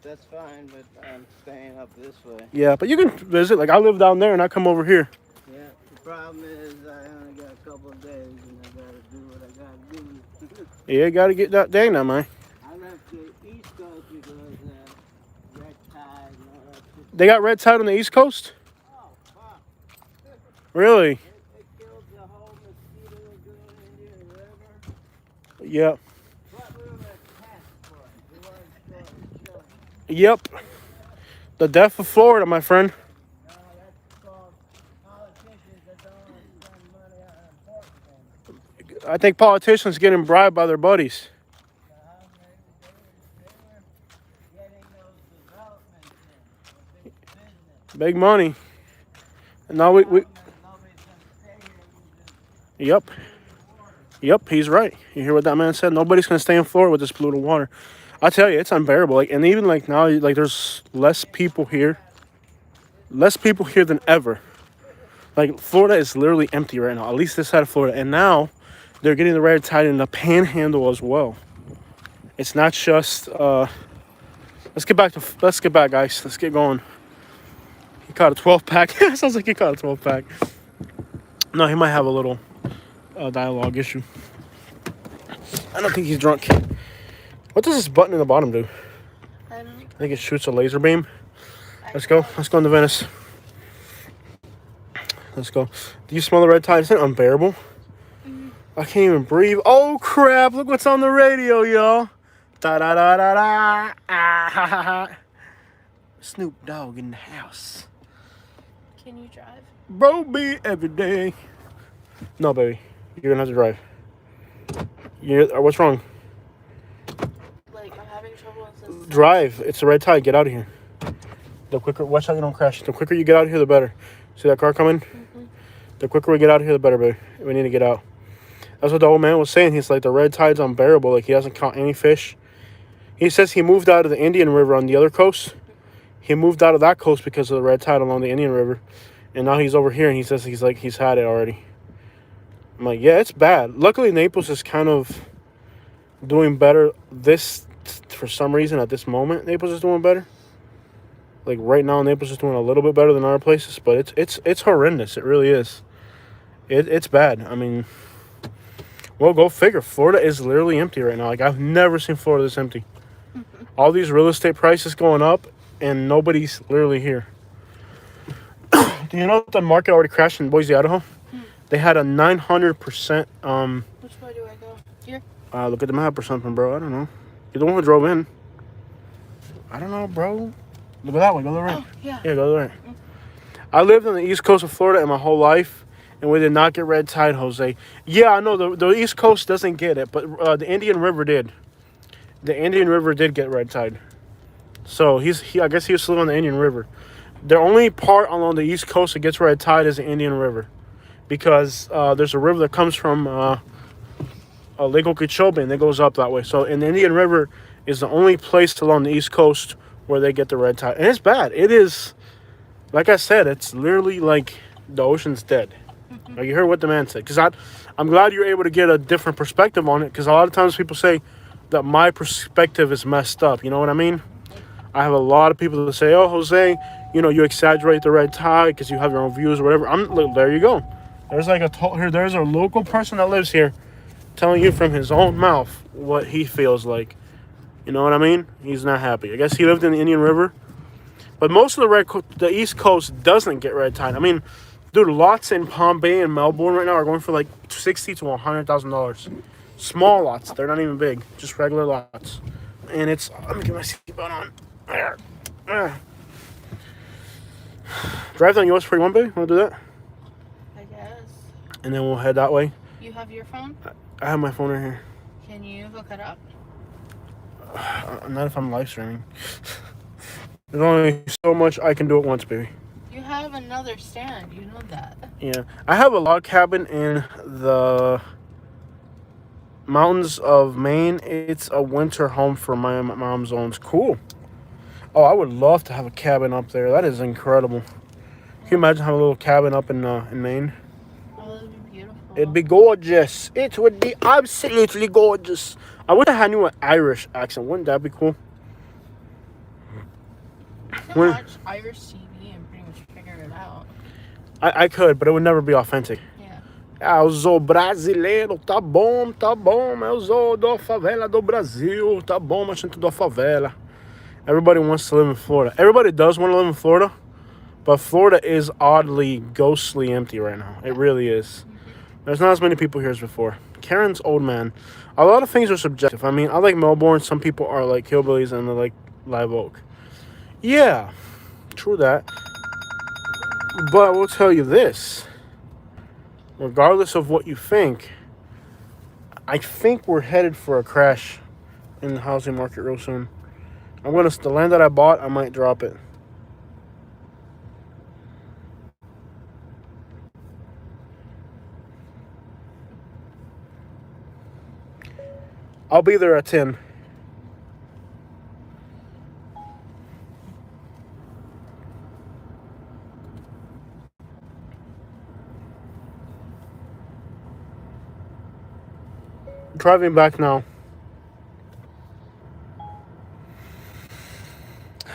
S4: that's fine, but I'm staying up this way.
S2: Yeah, but you can visit. Like I live down there, and I come over here.
S4: Yeah, the problem is I only got a couple of days and I gotta do what I gotta do.
S2: Yeah, you gotta get that dang now, man.
S4: I left the East Coast because red tide and all that shit.
S2: They got red tide on the East Coast.
S4: Oh, fuck.
S2: Really?
S4: It killed the whole mosquito lagoon Indian River.
S2: Yep.
S4: But we were a test for it. We weren't sure.
S2: Yep. The death of Florida, my friend.
S4: No, that's called politicians that don't want to spend money on important things.
S2: I think politicians getting bribed by their buddies.
S4: They were getting those developments in. Big business.
S2: Big money. And now we
S4: Nobody's gonna stay here.
S2: Yep. Yep, he's right. You hear what that man said? Nobody's gonna stay in Florida with this polluted water. I tell you, it's unbearable. Like, and even like now, like there's less people here than ever. Like Florida is literally empty right now. At least this side of Florida, and now they're getting the red tide in the Panhandle as well. It's not just. Let's get back, guys. Let's get going. He caught a 12-pack. Sounds like he caught a 12-pack. No, he might have a little dialogue issue. I don't think he's drunk. What does this button in the bottom do?
S1: I don't.
S2: I think it shoots a laser beam. Let's go. Let's go into Venice. Let's go. Do you smell the red tide? Isn't it unbearable?
S1: Mm-hmm.
S2: I can't even breathe. Oh crap! Look what's on the radio, y'all. Da da da da da. Ah ha ha ha. Snoop Dogg in the house.
S1: Can you drive?
S2: Bro, be every day. No, baby. You're gonna have to drive. What's wrong?
S1: Like, I'm having trouble with this.
S2: Drive. It's the red tide. Get out of here. The quicker, watch how you don't crash. The quicker you get out of here, the better. See that car coming?
S1: Mm-hmm.
S2: The quicker we get out of here, the better, baby. We need to get out. That's what the old man was saying. He's like, the red tide's unbearable. Like, he hasn't caught any fish. He says he moved out of the Indian River on the other coast. He moved out of that coast because of the red tide along the Indian River. And now he's over here, and he says he's had it already. I'm like, yeah, it's bad. Luckily, Naples is kind of doing better for some reason at this moment. Naples is doing better. Like right now, Naples is doing a little bit better than other places, but it's horrendous. It really is. It's bad. I mean, well, go figure. Florida is literally empty right now. Like I've never seen Florida this empty. All these real estate prices going up, and nobody's literally here. Do you know that the market already crashed in Boise, Idaho? They had a 900%.
S1: Which way do I go? Here?
S2: Look at the map or something, bro. I don't know. You're the one who drove in. I don't know, bro. Look at that way. Go to the right.
S1: Oh, yeah.
S2: Yeah, go to the right. I lived on the east coast of Florida in my whole life, and we did not get red tide, Jose. Yeah, I know the east coast doesn't get it, but the Indian River did. The Indian River did get red tide. So I guess he was living on the Indian River. The only part along the east coast that gets red tide is the Indian River, because there's a river that comes from Lake Okeechobee and it goes up that way. So, and the Indian River is the only place along the east coast where they get the red tide, and it's bad. It is, like I said, it's literally like the ocean's dead. Like, you heard what the man said. Because I'm glad you're able to get a different perspective on it. Because a lot of times people say that my perspective is messed up. You know what I mean? I have a lot of people that say, "Oh, Jose, you exaggerate the red tide because you have your own views or whatever." Look, there you go. There's like there's a local person that lives here telling you from his own mouth what he feels like. You know what I mean? He's not happy. I guess he lived in the Indian River, but most of the East Coast doesn't get red tide. I mean, dude, lots in Palm Bay and Melbourne right now are going for like $60,000 to $100,000. Small lots. They're not even big. Just regular lots. And it's... Let me get my seatbelt on. Drive down US 41, baby. Want to do that?
S1: I guess.
S2: And then we'll head that way.
S1: You have your phone?
S2: I have my phone right here.
S1: Can you hook it up?
S2: Not if I'm live streaming. There's only so much I can do at once, baby.
S1: You have another stand. You know that.
S2: Yeah. I have a log cabin in the mountains of Maine. It's a winter home for my mom's owns. Cool. Oh, I would love to have a cabin up there. That is incredible. Can you imagine having a little cabin up in Maine?
S1: Oh, that would be beautiful.
S2: It'd be gorgeous. It would be absolutely gorgeous. I wish I had an Irish accent. Wouldn't that be cool?
S1: You can watch Irish TV and pretty much figure it out.
S2: I could, but it would never be authentic.
S1: Yeah.
S2: Eu sou brasileiro, tá bom. Eu sou da favela do Brasil, tá bom, mas gente da favela. Everybody wants to live in Florida. Everybody does want to live in Florida, but Florida is oddly, ghostly empty right now. It really is. There's not as many people here as before. Karen's old man. A lot of things are subjective. I mean, I like Melbourne. Some people are like hillbillies and they like Live Oak. Yeah, true that. But I will tell you this. Regardless of what you think, I think we're headed for a crash in the housing market real soon. The land that I bought, I might drop it. I'll be there at 10. Driving back now.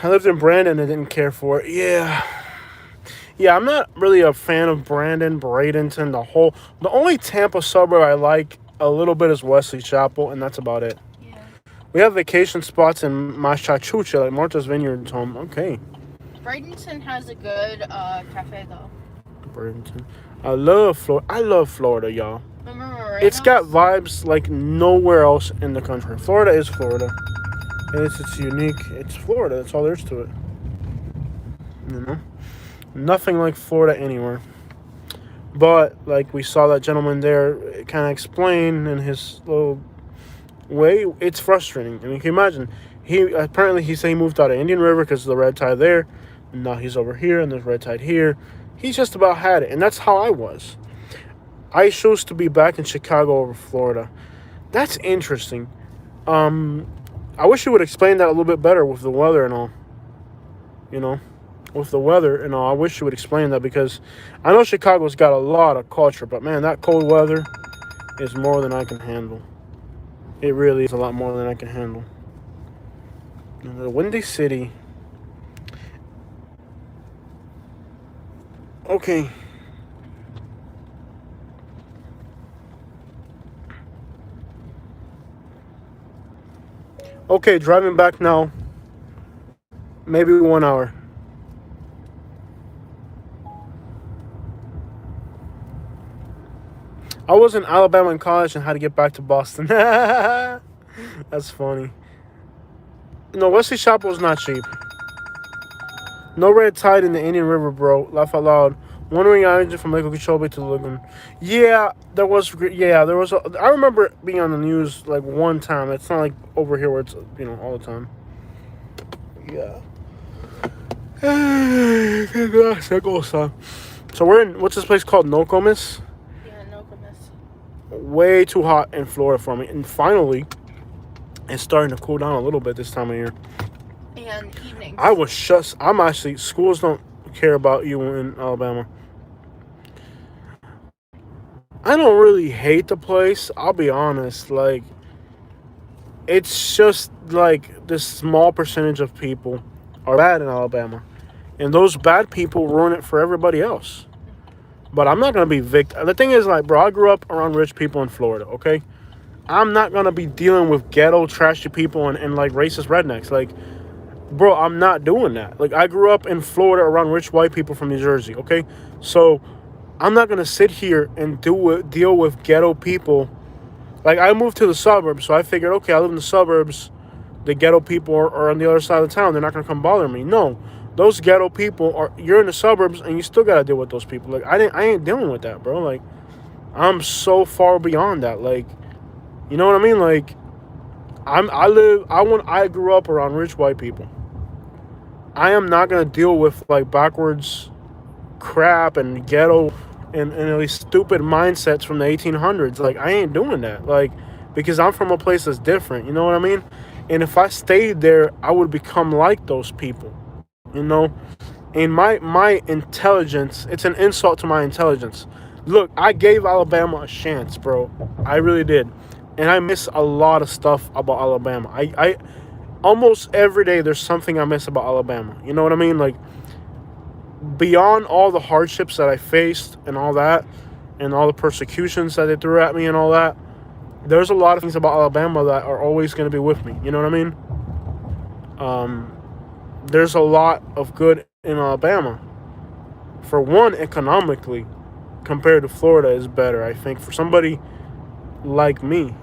S2: I lived in Brandon and didn't care for it. Yeah, I'm not really a fan of Brandon, Bradenton, the only Tampa suburb I like a little bit is Wesley Chapel, and that's about it.
S1: Yeah.
S2: We have vacation spots in Massachusetts, like Martha's Vineyard's home. Okay.
S1: Bradenton has a good cafe though.
S2: Bradenton. I love Florida, y'all.
S1: Remember Moreno's?
S2: It's got vibes like nowhere else in the country. Florida is Florida. And it's unique. It's Florida. That's all there is to it. You know? Nothing like Florida anywhere. But, like we saw that gentleman there kind of explain in his little way, it's frustrating. I mean, can you imagine? He said he moved out of Indian River because of the red tide there. Now he's over here and there's red tide here. He's just about had it. And that's how I was. I chose to be back in Chicago over Florida. That's interesting. I wish you would explain that a little bit better with the weather and all. You know, with the weather and all. I wish you would explain that because I know Chicago's got a lot of culture, but man, that cold weather is more than I can handle. It really is a lot more than I can handle. The Windy City. Okay. Okay, driving back now. Maybe 1 hour. I was in Alabama in college and had to get back to Boston. That's funny. No, Wesley Chapel is not cheap. No red tide in the Indian River, bro. Laugh out loud. One-wing island from Lake Okeechobee to the lagoon. Yeah, there was. I remember it being on the news like one time. It's not like over here where it's all the time. Yeah. So we're in what's this place called? Nokomis.
S1: Yeah, Nokomis.
S2: Way too hot in Florida for me, and finally, it's starting to cool down a little bit this time of year.
S1: And evenings.
S2: I'm actually, schools don't care about you in Alabama. I don't really hate the place. I'll be honest. Like, it's just like this small percentage of people are bad in Alabama, and those bad people ruin it for everybody else. But I'm not gonna be victim. The thing is, like, bro, I grew up around rich people in Florida. Okay, I'm not gonna be dealing with ghetto, trashy people and like racist rednecks. Like, bro, I'm not doing that. Like, I grew up in Florida around rich white people from New Jersey. Okay, so I'm not gonna sit here and deal with ghetto people. Like, I moved to the suburbs, so I figured, okay, I live in the suburbs. The ghetto people are on the other side of the town. They're not gonna come bother me. No, those ghetto people are. You're in the suburbs, and you still gotta deal with those people. Like, I ain't dealing with that, bro. Like, I'm so far beyond that. Like, you know what I mean? Like, I grew up around rich white people. I am not gonna deal with like backwards crap and ghetto and these stupid mindsets from the 1800s. Like, I ain't doing that. Like, because I'm from a place that's different. You know what I mean? And if I stayed there, I would become like those people. You know? And my intelligence, it's an insult to my intelligence. Look, I gave Alabama a chance, bro. I really did. And I miss a lot of stuff about Alabama. I almost every day there's something I miss about Alabama. You know what I mean? Like, beyond all the hardships that I faced and all that, and all the persecutions that they threw at me and all that, there's a lot of things about Alabama that are always going to be with me. You know what I mean? There's a lot of good in Alabama. For one, economically, compared to Florida, is better, I think, for somebody like me.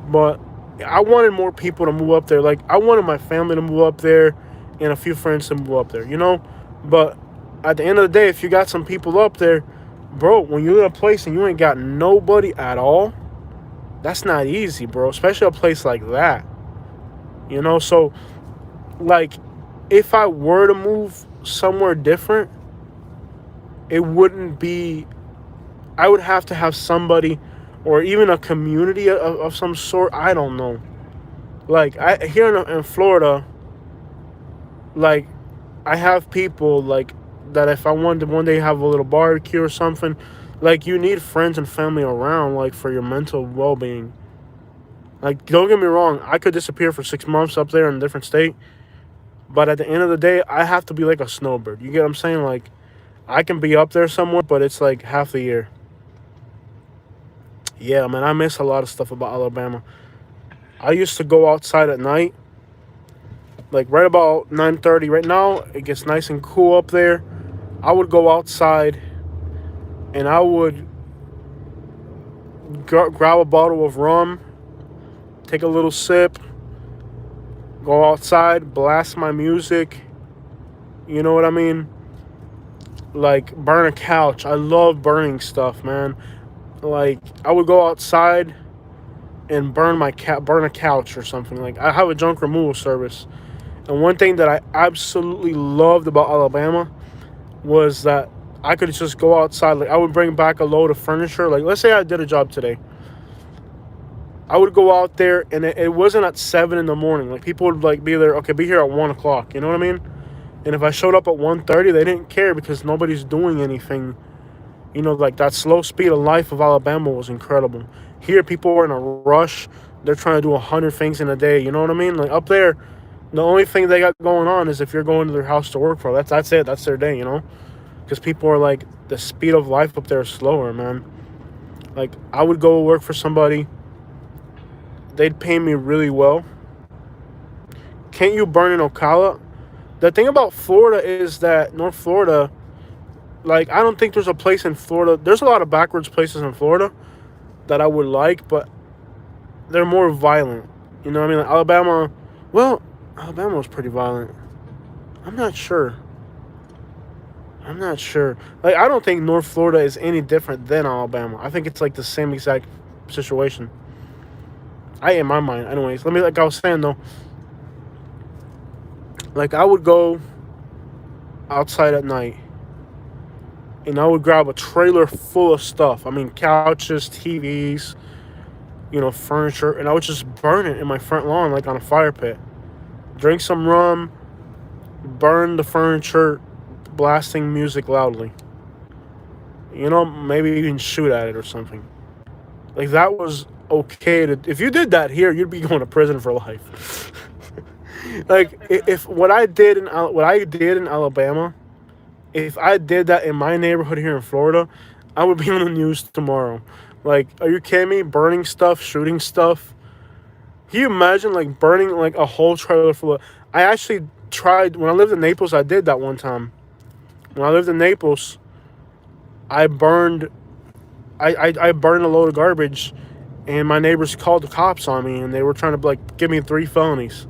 S2: But I wanted more people to move up there. Like, I wanted my family to move up there and a few friends to move up there, you know? But at the end of the day, if you got some people up there, bro, when you're in a place and you ain't got nobody at all, that's not easy, bro. Especially a place like that. You know, so, like, if I were to move somewhere different, it wouldn't be, I would have to have somebody or even a community of some sort. I don't know. Like, here in Florida, like, I have people, like, that if I wanted to one day have a little barbecue or something, like, you need friends and family around, like, for your mental well-being. Like, don't get me wrong, I could disappear for 6 months up there in a different state, but at the end of the day, I have to be like a snowbird. You get what I'm saying? Like, I can be up there somewhere, but it's like half the year. Yeah, man, I miss a lot of stuff about Alabama. I used to go outside at night, like right about 9:30. Right now, it gets nice and cool up there. I would go outside, and I would grab a bottle of rum, take a little sip, go outside, blast my music. You know what I mean? Like, burn a couch. I love burning stuff, man. Like, I would go outside and burn a couch or something. Like, I have a junk removal service. And one thing that I absolutely loved about Alabama was that I could just go outside. Like, I would bring back a load of furniture. Like, let's say I did a job today. I would go out there, and it wasn't at 7 in the morning. Like, people would, like, be there, okay, be here at 1 o'clock. You know what I mean? And if I showed up at 1:30, they didn't care because nobody's doing anything. You know, like, that slow speed of life of Alabama was incredible. Here, people are in a rush. They're trying to do 100 things in a day. You know what I mean? Like, up there, the only thing they got going on is if you're going to their house to work for. That's it. That's their day, you know? Because people are, like, the speed of life up there is slower, man. Like, I would go work for somebody. They'd pay me really well. Can't you burn in Ocala? The thing about Florida is that North Florida, like, I don't think there's a place in Florida. There's a lot of backwards places in Florida that I would like, but they're more violent. You know what I mean? Like, Alabama was pretty violent. I'm not sure. Like, I don't think North Florida is any different than Alabama. I think it's like the same exact situation. In my mind. Anyways, like I was saying though, like, I would go outside at night and I would grab a trailer full of stuff. I mean, couches, TVs, you know, furniture, and I would just burn it in my front lawn, like on a fire pit. Drink some rum, burn the furniture, blasting music loudly. You know, maybe you can shoot at it or something. Like that was okay to. If you did that here, you'd be going to prison for life. Like if what I did in Alabama, if I did that in my neighborhood here in Florida, I would be on the news tomorrow. Like, are you kidding me? Burning stuff, shooting stuff. Can you imagine like burning like a whole trailer full of? I actually tried when I lived in Naples. I did that one time. When I lived in Naples, I burned. I burned a load of garbage, and my neighbors called the cops on me, and they were trying to like give me 3 felonies,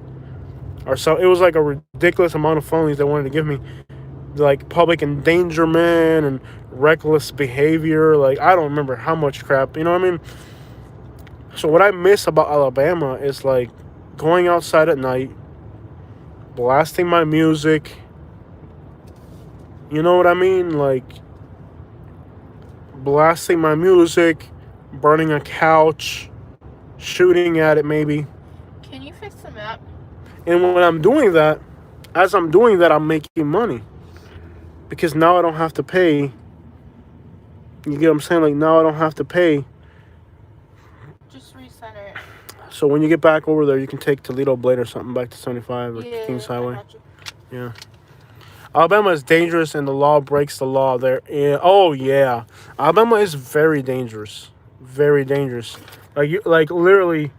S2: or so. It was like a ridiculous amount of felonies they wanted to give me, like public endangerment and reckless behavior. Like I don't remember how much crap. You know what I mean? So what I miss about Alabama is like going outside at night, blasting my music. You know what I mean? Like blasting my music, burning a couch, shooting at it maybe.
S1: Can you fix the map?
S2: And when I'm doing that, as I'm doing that, I'm making money. Because now I don't have to pay. You get what I'm saying? Like now I don't have to pay.
S1: Just recenter it.
S2: So when you get back over there, you can take Toledo Blade or something back to 75 or Kings Highway.
S1: I got you.
S2: Yeah. Alabama is dangerous and the law breaks the law there. Yeah. Oh yeah. Alabama is very dangerous. Very dangerous. Like literally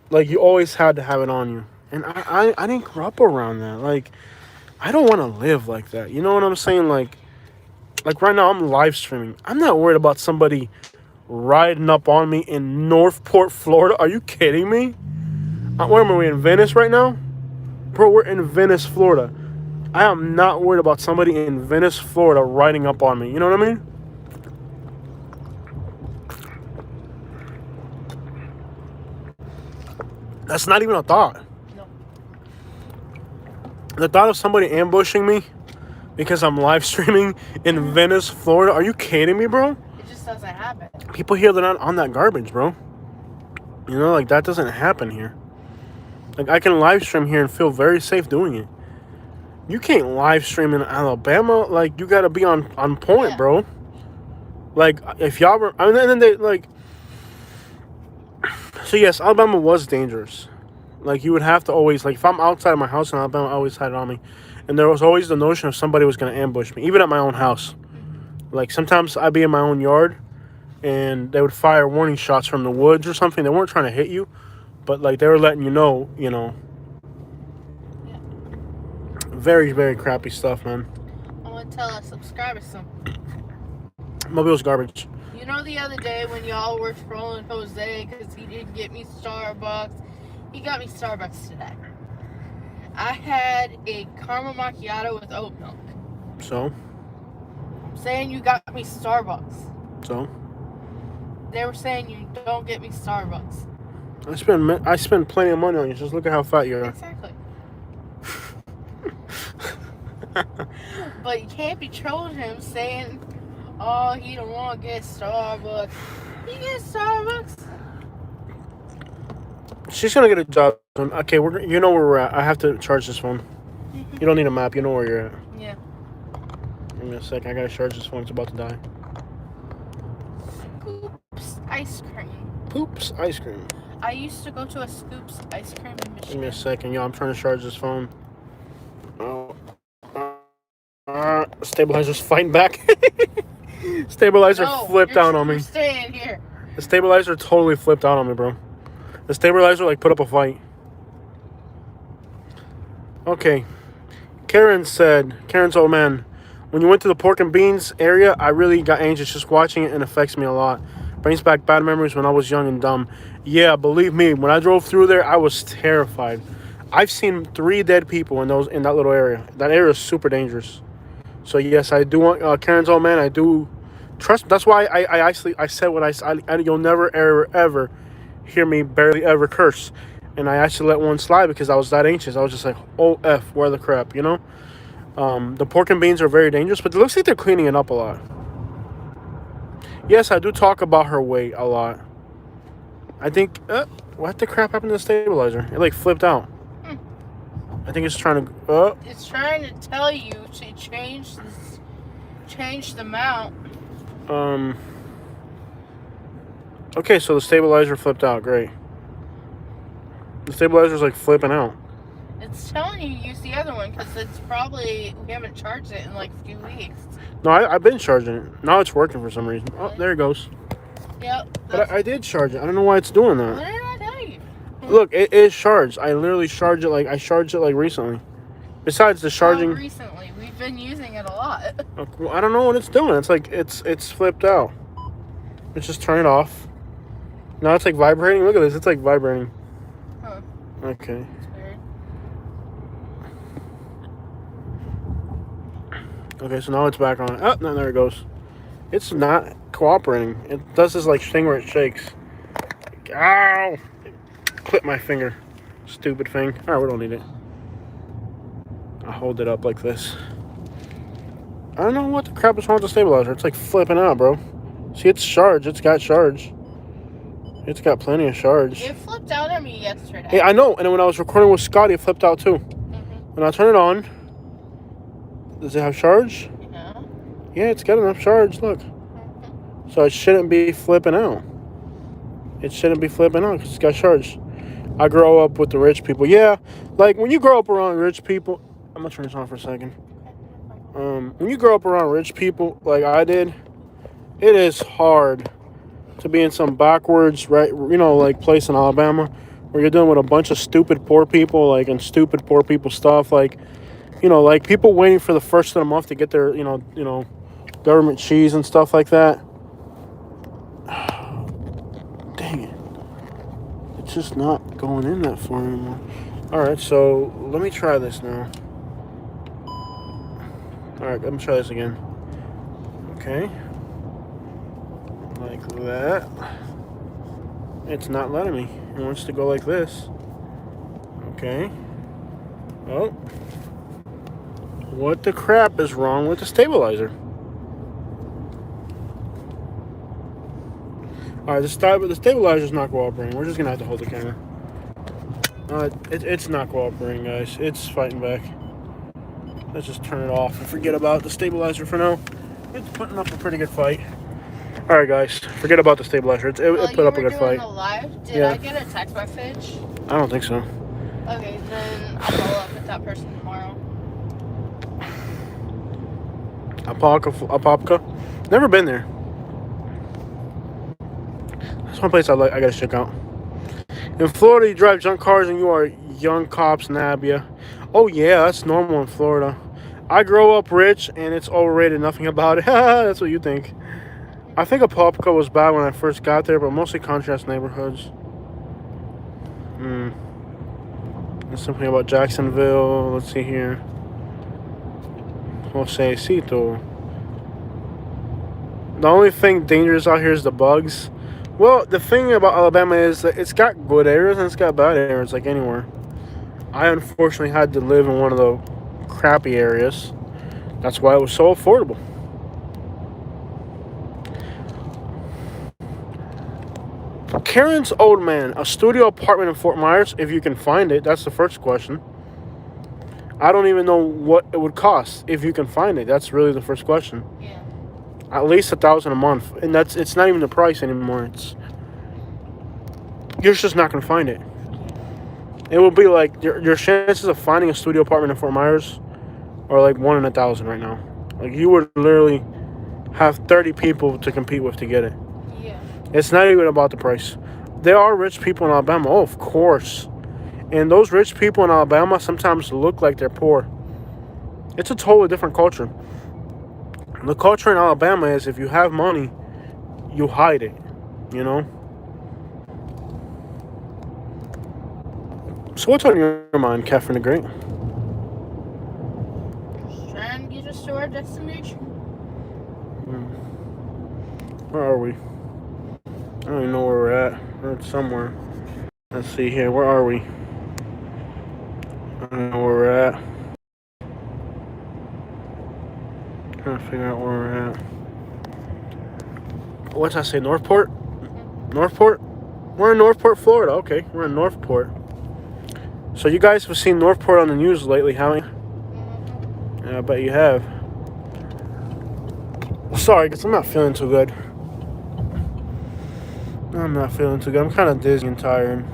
S2: like you always had to have it on you. And I didn't grow up around that. Like I don't want to live like that. You know what I'm saying? Like right now I'm live streaming. I'm not worried about somebody riding up on me in Northport, Florida. Are you kidding me? Where am we in Venice right now? Bro, we're in Venice, Florida. I am not worried about somebody in Venice, Florida riding up on me. You know what I mean? That's not even a thought.
S1: No.
S2: The thought of somebody ambushing me because I'm live streaming in Venice, Florida. Are you kidding me, bro?
S1: It just doesn't happen.
S2: People here, they're not on that garbage, bro. You know, like that doesn't happen here. Like I can live stream here and feel very safe doing it. You can't live stream in Alabama. Like you gotta be on point,
S1: Yeah.
S2: bro. Like if y'all were, I mean, and then they like. So yes, Alabama was dangerous. Like you would have to always like if I'm outside of my house in Alabama, I always had it on me, and there was always the notion of somebody was gonna ambush me, even at my own house. Like sometimes I'd be in my own yard, and they would fire warning shots from the woods or something. They weren't trying to hit you, but like they were letting you know.
S1: Yeah.
S2: Very, very crappy stuff, man.
S1: I want to tell our subscribers something.
S2: Mobile's garbage.
S1: You know the other day when y'all were trolling Jose because he didn't get me Starbucks? He got me Starbucks today. I had a caramel macchiato with oat milk.
S2: So?
S1: I'm saying you got me Starbucks.
S2: So?
S1: They were saying you don't get me Starbucks.
S2: I spend plenty of money on you. Just look at how fat you are.
S1: Exactly. But you can't be trolling him saying, oh, he don't want to get Starbucks. He gets Starbucks.
S2: She's gonna get a job. Okay, you know where we're at. I have to charge this phone. You don't need a map. You know where you're at.
S1: Yeah.
S2: Give me a second. I gotta charge this phone. It's about to die.
S1: Scoops ice cream.
S2: Poops ice cream.
S1: I used to go to a Scoops ice cream in Michigan.
S2: Give me a second, yo. I'm trying to charge this phone. Oh. Stabilizer's fighting back. Stabilizer flipped out on me.
S1: Staying here.
S2: The stabilizer totally flipped out on me, bro. The stabilizer like put up a fight. Okay. Karen's old man, when you went to the pork and beans area, I really got anxious just watching it and affects me a lot. Brings back bad memories when I was young and dumb. Yeah, believe me, when I drove through there, I was terrified. I've seen 3 dead people in that little area. That area is super dangerous. So yes, I do want Karen's old man. I do trust. That's why I said what I said. You'll never ever hear me barely ever curse, and I actually let one slide because I was that anxious. I was just like, oh f, where the crap, you know. The pork and beans are very dangerous, but it looks like they're cleaning it up a lot. Yes, I do talk about her weight a lot. I think what the crap happened to the stabilizer? It like flipped out. I think it's trying to.
S1: It's trying to tell you to change the mount.
S2: Okay, so the stabilizer flipped out. Great. The stabilizer's like flipping out.
S1: It's telling you to use the other one because it's probably, we haven't charged it in like a few weeks.
S2: No, I've been charging it. Now it's working for some reason. Oh,
S1: Really?
S2: there it goes.
S1: Yep.
S2: But I did charge it. I don't know why it's doing
S1: What
S2: that.
S1: did I tell you?
S2: Look, it is charged. I literally charged it like I charged it like recently. Besides the charging.
S1: How recently? We've been using it a lot.
S2: Well, I don't know what it's doing. It's like it's flipped out. Let's just turn it off. Now it's like vibrating. Look at this. It's like vibrating.
S1: Huh.
S2: Okay.
S1: It's weird.
S2: Okay, so now it's back on. Oh, no, there it goes. It's not cooperating. It does this like thing where it shakes. Ow! Clip my finger. Stupid thing. Alright, we don't need it. I hold it up like this. I don't know what the crap is wrong with the stabilizer. It's like flipping out, bro. See, it's charged. It's got charge. It's got plenty of charge.
S1: It flipped out at me yesterday.
S2: Hey, I know. And then when I was recording with Scotty, it flipped out too.
S1: Mm-hmm.
S2: When I turn it on, does it have charge?
S1: Yeah.
S2: Yeah, it's got enough charge. Look.
S1: Mm-hmm.
S2: So it shouldn't be flipping out. It shouldn't be flipping out because it's got charge. I grow up with the rich people. Yeah, like when you grow up around rich people. I'm going to turn this on for a second. When you grow up around rich people like I did, it is hard to be in some backwards, right, you know, like place in Alabama where you're dealing with a bunch of stupid poor people, like, and stupid poor people stuff, like, you know, like people waiting for the first of the month to get their, you know, government cheese and stuff like that. Dang it. It's just not going in that far anymore. All right, so let me try this now. All right, let me try this again. Okay. Like that. It's not letting me. It wants to go like this. Okay. Oh. What the crap is wrong with the stabilizer? Alright, the stabilizer's not cooperating. We're just gonna have to hold the camera. It's not cooperating, guys. It's fighting back. Let's just turn it off and forget about the stabilizer for now. It's putting up a pretty good fight. Alright, guys. Forget about the stabilizer. It put up a good fight.
S1: Live, did
S2: Yeah.
S1: I get a text message?
S2: I don't think so.
S1: Okay, then I'll follow up with that person tomorrow.
S2: Apopka? Never been there. That's one place I gotta check out. In Florida, you drive junk cars and you are young cops nab ya. Oh yeah, that's normal in Florida. I grow up rich and it's overrated. Nothing about it. That's what you think. I think Apopka was bad when I first got there, but mostly contrast neighborhoods. There's something about Jacksonville. Let's see here. Josécito. The only thing dangerous out here is the bugs. Well, the thing about Alabama is that it's got good areas and it's got bad areas, like anywhere. I unfortunately had to live in one of the crappy areas. That's why it was so affordable. Karen's Old Man, a studio apartment in Fort Myers, if you can find it. That's the first question. I don't even know what it would cost if you can find it. That's really the first question.
S1: Yeah.
S2: At least $1,000 a month, and it's not even the price anymore. You're just not gonna find it. It will be like your chances of finding a studio apartment in Fort Myers are like 1 in 1,000 right now. Like you would literally have 30 people to compete with to get it.
S1: Yeah.
S2: It's not even about the price. There are rich people in Alabama, oh, of course. And those rich people in Alabama sometimes look like they're poor. It's a totally different culture. The culture in Alabama is if you have money, you hide it, you know? So what's on your mind, Catherine the Great?
S1: Just trying to get us to our destination.
S2: Where are we? I don't even know where we're at. We're somewhere. Let's see here. Where are we? I don't know where we're at. Trying to figure out where we're at. What's I say? Northport? Northport? We're in Northport, Florida. Okay, we're in Northport. So you guys have seen Northport on the news lately, haven't you? Yeah, I bet you have. Sorry, because I'm not feeling too good. I'm not feeling too good. I'm kind of dizzy and tired.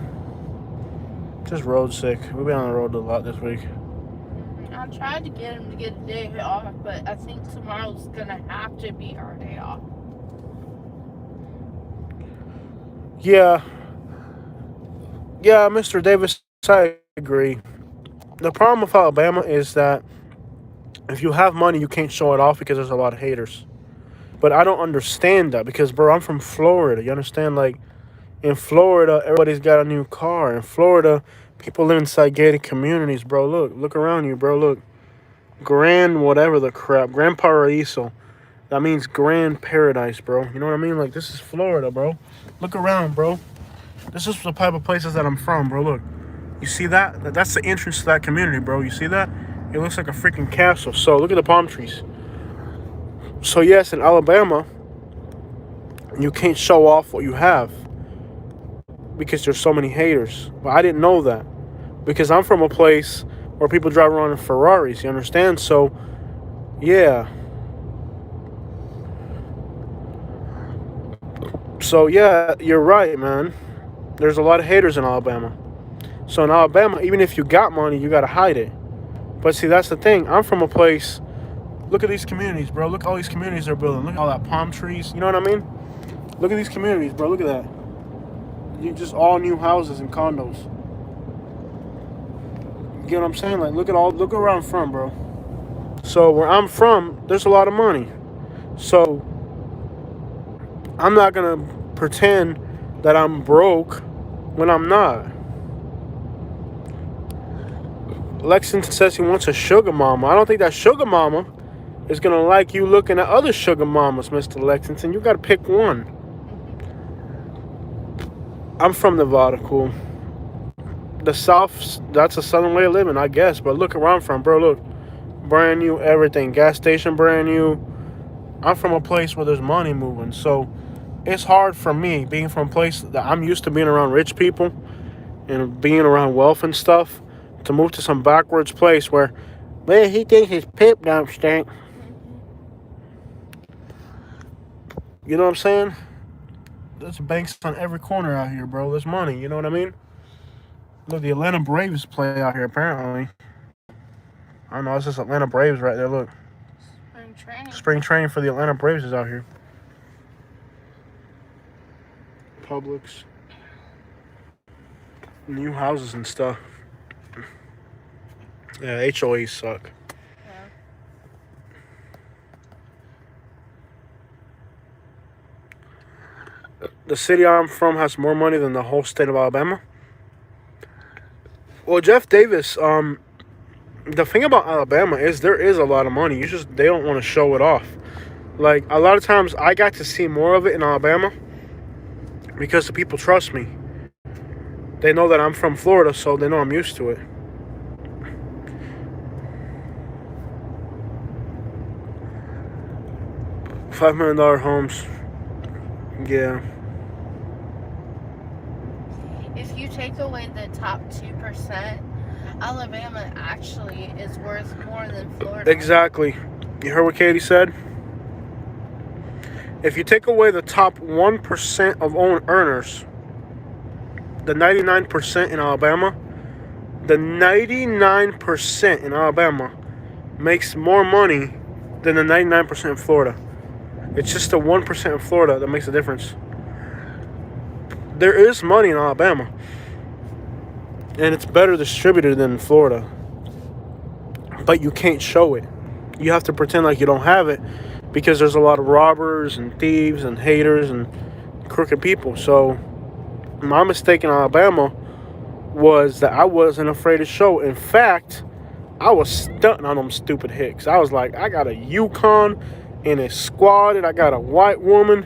S2: Just road sick. We've been on the road a lot this week.
S1: I tried to get him to get a day off, but I think tomorrow's gonna have to be our day off.
S2: Yeah. Yeah, Mr. Davis, I agree. The problem with Alabama is that if you have money, you can't show it off because there's a lot of haters. But I don't understand that because, bro, I'm from Florida. You understand? Like, in Florida, everybody's got a new car. In Florida, people live inside gated communities, bro. Look around you, bro. Look. Grand whatever the crap. Grand Paraiso. That means grand paradise, bro. You know what I mean? Like, this is Florida, bro. Look around, bro. This is the type of places that I'm from, bro. Look. You see that? That's the entrance to that community, bro. You see that? It looks like a freaking castle. So, look at the palm trees. So, yes, in Alabama, you can't show off what you have because there's so many haters. But I didn't know that because I'm from a place where people drive around in Ferraris, you understand? So, yeah. So, yeah, you're right, man. There's a lot of haters in Alabama. So, in Alabama, even if you got money, you got to hide it. But, see, that's the thing. I'm from a place. Look at these communities, bro. Look at all these communities they're building. Look at all that palm trees. You know what I mean? Look at these communities, bro. Look at that. You just all new houses and condos. You get what I'm saying? Like, look where I'm from, bro. So, where I'm from, there's a lot of money. So, I'm not going to pretend that I'm broke when I'm not. Lexington says he wants a sugar mama. I don't think that sugar mama is going to like you looking at other sugar mamas, Mr. Lexington. You got to pick one. I'm from Nevada, cool. The South, that's a southern way of living, I guess. But look where I'm from, bro. Look. Brand new, everything. Gas station, brand new. I'm from a place where there's money moving. So, it's hard for me, being from a place that I'm used to being around rich people and being around wealth and stuff, to move to some backwards place where, man, he thinks his pip don't stink. You know what I'm saying? There's banks on every corner out here, bro. There's money, you know what I mean? Look, the Atlanta Braves play out here, apparently. I don't know, it's just Atlanta Braves right there, look.
S1: Spring training.
S2: Spring training for the Atlanta Braves is out here. Publix. New houses and stuff. Yeah, HOAs suck. Yeah. The city I'm from has more money than the whole state of Alabama. Well, Jeff Davis, the thing about Alabama is there is a lot of money. They don't want to show it off. Like, a lot of times I got to see more of it in Alabama because the people trust me. They know that I'm from Florida, so they know I'm used to it. $5 million homes. Yeah.
S1: If you take away the top 2%, Alabama actually is worth more than Florida.
S2: Exactly. You heard what Katie said? If you take away the top 1% of earners, the 99% in Alabama, the 99% in Alabama makes more money than the 99% in Florida. It's just the 1% in Florida that makes a difference. There is money in Alabama, and it's better distributed than in Florida, but you can't show it. You have to pretend like you don't have it because there's a lot of robbers and thieves and haters and crooked people. So my mistake in Alabama was that I wasn't afraid to show. In fact, I was stunting on them stupid hicks. I was like, I got a Yukon and it's squatted. I got a white woman.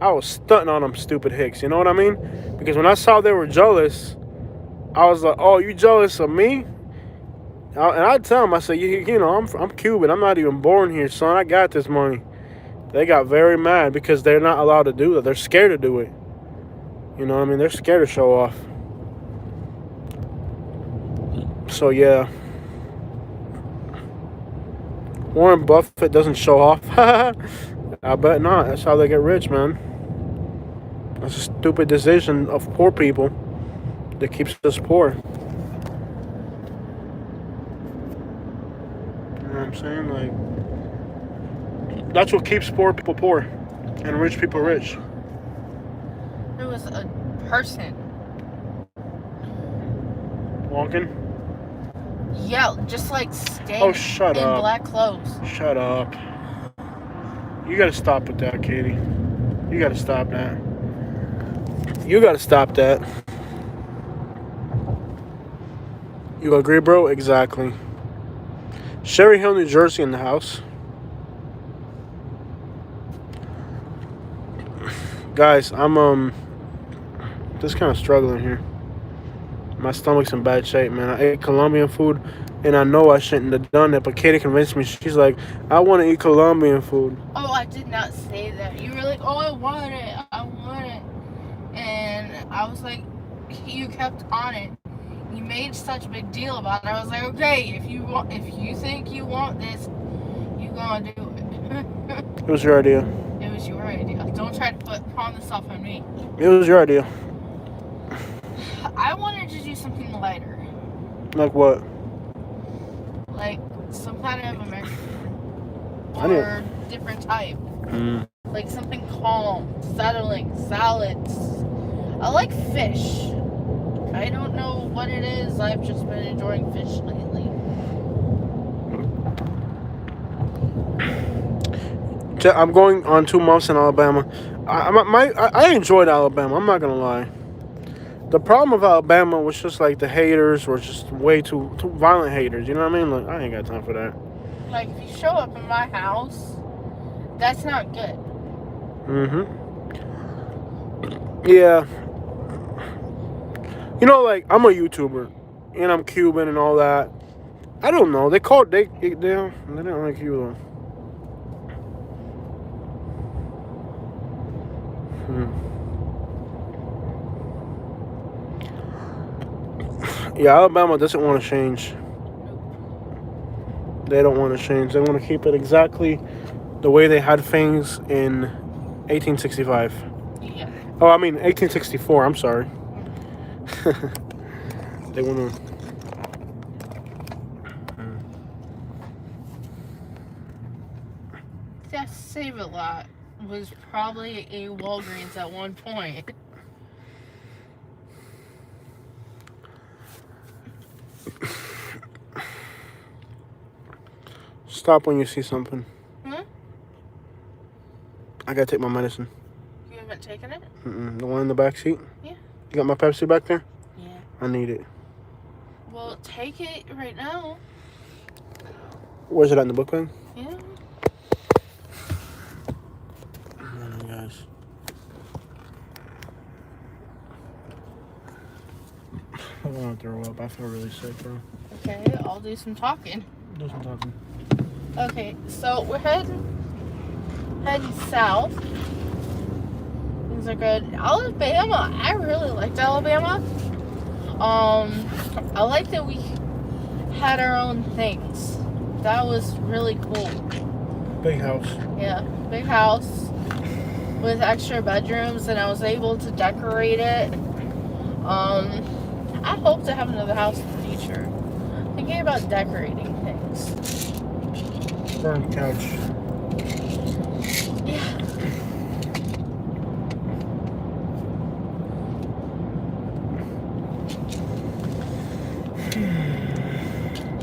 S2: I was stunting on them stupid hicks. You know what I mean? Because when I saw they were jealous, I was like, oh, you jealous of me? And I'd tell them, I said, you know, I'm Cuban. I'm not even born here, son. I got this money. They got very mad because they're not allowed to do that. They're scared to do it. You know what I mean? They're scared to show off. So, yeah. Warren Buffett doesn't show off. I bet not. That's how they get rich, man. That's a stupid decision of poor people that keeps us poor. You know what I'm saying? Like, that's what keeps poor people poor and rich people rich.
S1: There was a person.
S2: Walking?
S1: Yeah, just like staying
S2: Oh, shut
S1: in
S2: up.
S1: black clothes.
S2: Shut up. You gotta stop with that, Katie. You gotta stop that. You gotta stop that. You agree, bro? Exactly. Sherry Hill, New Jersey in the house. Guys, I'm just kind of struggling here. My stomach's in bad shape, man. I ate Colombian food, and I know I shouldn't have done it, but Katie convinced me. She's like, I want to eat Colombian food.
S1: Oh, I did not say that. You were like, oh, I want it. I want it. And I was like, you kept on it. You made such a big deal about it. I was like, okay, if you think you want this, you gonna do it.
S2: It was your idea.
S1: It was your idea. Don't try to put pawn this off on me.
S2: It was your idea.
S1: I wanted to do something lighter.
S2: Like what?
S1: Like some kind of American
S2: I knew.
S1: or different type.
S2: Mm.
S1: Like something calm, settling, salads. I like fish. I don't know what it is. I've just been enjoying fish lately.
S2: I'm going on 2 months in Alabama. I enjoyed Alabama. I'm not gonna lie. The problem with Alabama was just like the haters were just way too violent haters. You know what I mean? Like, I ain't got time for that.
S1: Like if you show up in my house, that's not good.
S2: Mm-hmm. Yeah. You know, like, I'm a YouTuber, and I'm Cuban and all that. I don't know. They didn't like you though. Yeah, Alabama doesn't want to change. They don't want to change. They want to keep it exactly the way they had things in 1865.
S1: Yeah.
S2: Oh, I mean 1864. I'm sorry. They want to.
S1: That Save-A-Lot was probably a Walgreens at one point.
S2: Stop when you see something.
S1: Hmm?
S2: I gotta take my medicine.
S1: You haven't taken it?
S2: Mm-mm. The one in the back seat?
S1: Yeah.
S2: You got my Pepsi back there?
S1: Yeah.
S2: I need it.
S1: Well, take it right now.
S2: Where's it at, in the book bag?
S1: Yeah.
S2: Oh, guys. I want to throw up. I feel really sick, bro.
S1: Okay, I'll do some talking.
S2: Do some talking.
S1: Okay, so we're heading south. Things are good. Alabama, I really liked Alabama. I liked that we had our own things. That was really cool.
S2: Big house.
S1: Yeah, big house with extra bedrooms, and I was able to decorate it. I hope to have another house in the future. Thinking about decorating things.
S2: Burn couch.
S1: Yeah.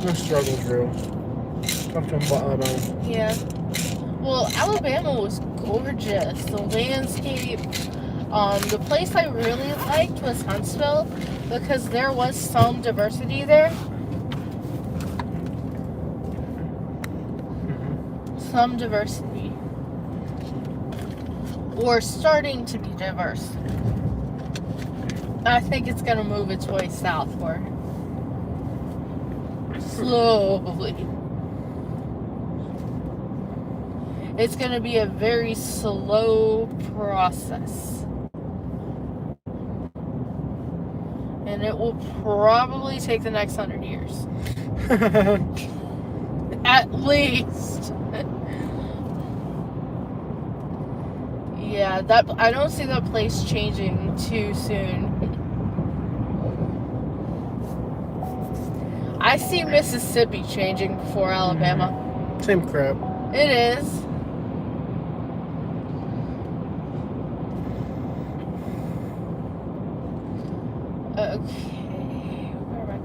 S2: My struggle's real. Talk to him about Alabama.
S1: Yeah. Well, Alabama was gorgeous. The landscape. The place I really liked was Huntsville because there was some diversity there. Some diversity. Or starting to be diverse. I think it's going to move its way southward. Slowly. It's going to be a very slow process. And it will probably take the next 100 years. At least. Yeah, that I don't see that place changing too soon. I see Mississippi changing before Alabama.
S2: Same crap.
S1: It is. Okay, where am I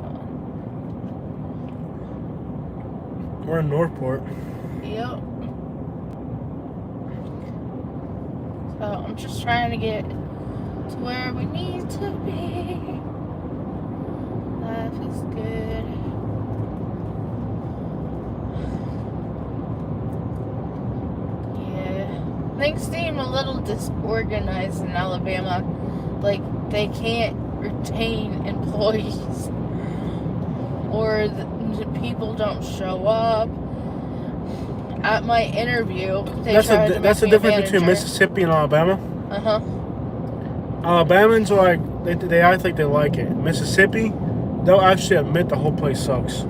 S1: going?
S2: We're in Northport.
S1: Yep. So I'm just trying to get to where we need to be. Life is good. Yeah. Things seem a little disorganized in Alabama. Like they can't retain employees. Or the people don't show up. At my interview,
S2: That's the difference between
S1: manager.
S2: Mississippi and Alabama.
S1: Uh-huh.
S2: Alabamans are like they act like they like it. Mississippi, they'll actually admit the whole place sucks.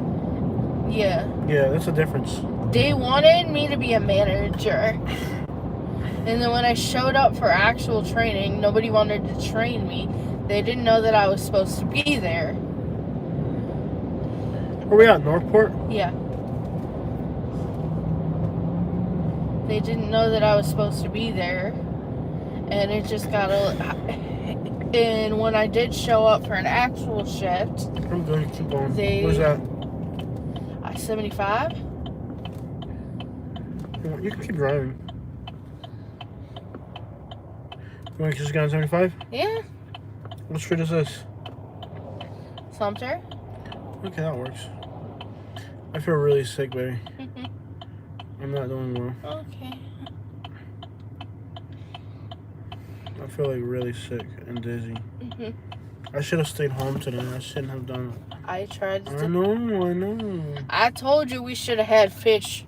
S1: Yeah.
S2: Yeah, that's the difference.
S1: They wanted me to be a manager. And then when I showed up for actual training, nobody wanted to train me. They didn't know that I was supposed to be there.
S2: Where we at, Northport?
S1: Yeah. They didn't know that I was supposed to be there. And it just got a... And when I did show up for an actual shift...
S2: I'm good, keep going.
S1: They-
S2: Where's that?
S1: I-75?
S2: You can keep driving. You want to just get on 75?
S1: Yeah.
S2: What street is this?
S1: Sumter?
S2: Okay, that works. I feel really sick, baby. I'm not doing well.
S1: Okay.
S2: I feel like really sick and dizzy. I should have stayed home today. I shouldn't have done it.
S1: I tried to...
S2: I know.
S1: I told you we should have had fish.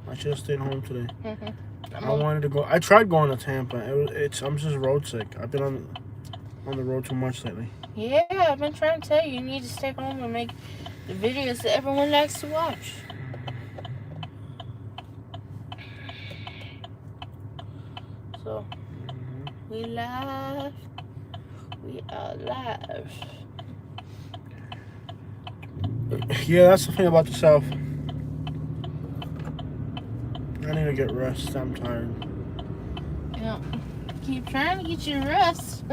S2: I should have stayed home today.
S1: I'm
S2: I wanted to go. I tried going to Tampa. I'm just road sick. I've been on the road too much lately.
S1: Yeah, I've been trying to tell you, you need to stay home and make the videos that everyone likes to watch. So, we live. We are live.
S2: Yeah, that's the thing about the South. I need to get rest. I'm tired.
S1: Yeah. Keep trying to get you rest.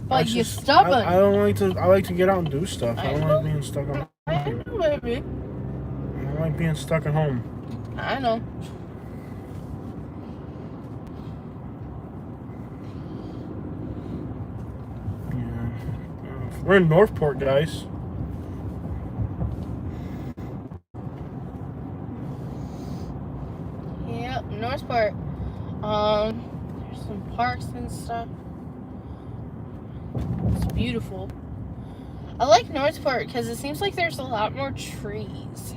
S1: But you're stubborn.
S2: I don't like to. I like to get out and do stuff. I don't
S1: I know.
S2: like being stuck at
S1: I
S2: home.
S1: know, baby.
S2: I don't like being stuck at home.
S1: I know.
S2: Yeah. We're in Northport, guys.
S1: Yep, Northport. There's some parks and stuff. It's beautiful. I like Northport because it seems like there's a lot more trees.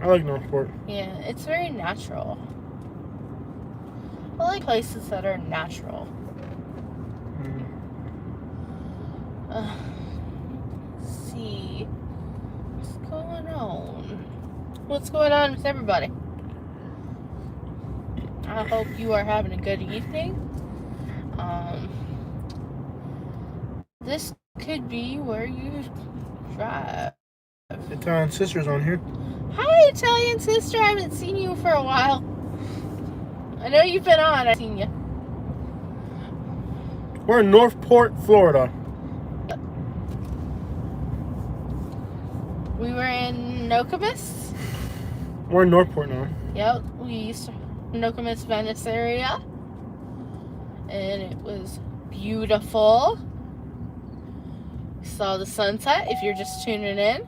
S2: I like Northport.
S1: Yeah, it's very natural. I like places that are natural. Let's see. What's going on? What's going on with everybody? I hope you are having a good evening. This could be where you drive.
S2: Italian Sister's on here.
S1: Hi, Italian sister. I haven't seen you for a while. I know you've been on. I've seen you.
S2: We're in Northport, Florida.
S1: We were in Nokomis.
S2: We're in Northport now.
S1: Yep, we used to Nokomis, Venice area. And it was beautiful. Saw the sunset if you're just tuning in.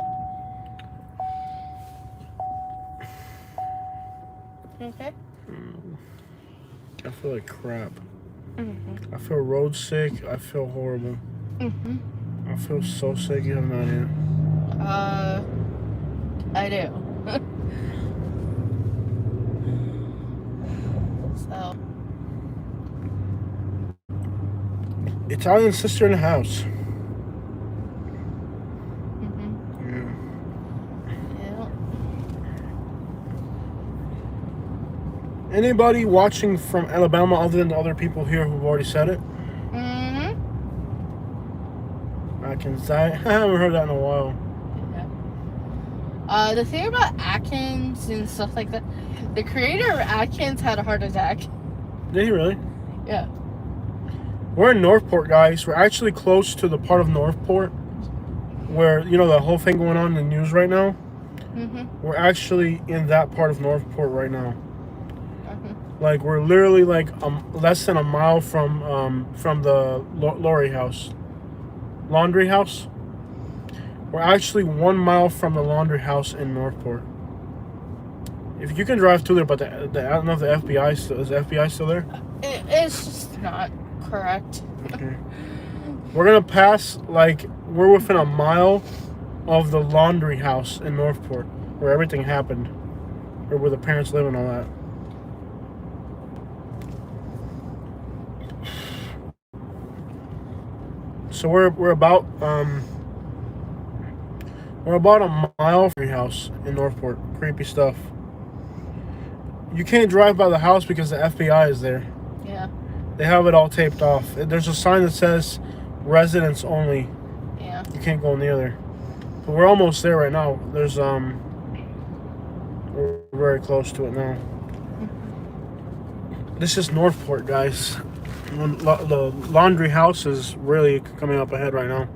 S1: Okay.
S2: I feel like crap. I feel road sick. I feel horrible. I feel so sick. You have no idea.
S1: I do. So.
S2: Italian Sister in the house.
S1: Yeah.
S2: Anybody watching from Alabama other than the other people here who've already said it?
S1: Mm-hmm.
S2: Atkins. I haven't heard that in a while.
S1: Yeah. The thing about Atkins and stuff like that, the creator of Atkins had a heart attack.
S2: Did he really?
S1: Yeah.
S2: We're in Northport, guys. We're actually close to the part of Northport where, you know, the whole thing going on in the news right now.
S1: Mm-hmm.
S2: We're actually in that part of Northport right now.
S1: Mm-hmm.
S2: Like, we're literally like less than a mile from the laundry house. We're actually 1 mile from the laundry house in Northport. If you can drive through there, but I don't know if the FBI is the FBI still there?
S1: It's just not correct.
S2: Okay. We're gonna pass, like, we're within a mile of the laundry house in Northport, where everything happened, or where the parents live and all that. So we're about a mile from your house in Northport. Creepy stuff. You can't drive by the house because the FBI is there.
S1: Yeah.
S2: They have it all taped off. There's a sign that says residents only.
S1: Yeah.
S2: You can't go near there. But we're almost there right now. There's we're very close to it now. This is Northport, guys. The laundry house is really coming up ahead right now.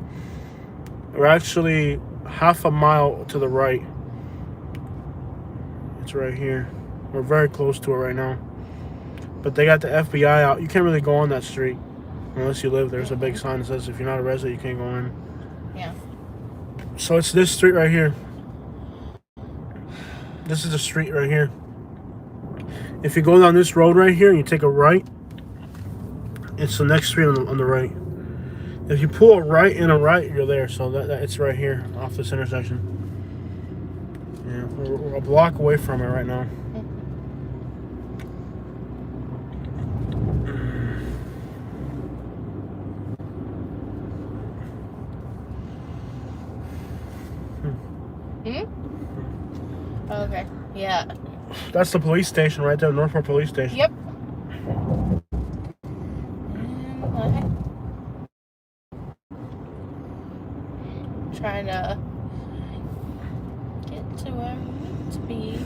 S2: We're actually half a mile to the right. It's right here. We're very close to it right now. But they got the FBI out. You can't really go on that street unless you live there. There's a big sign that says if you're not a resident, you can't go in.
S1: Yeah.
S2: So it's this street right here. This is the street right here. If you go down this road right here and you take a right, it's the next street on the right. If you pull a right and a right, you're there. So that it's right here off this intersection. Yeah, we're a block away from it right now.
S1: Okay. Yeah.
S2: That's the police station right there, Northport Police Station.
S1: Yep. Trying to get to where we need to be.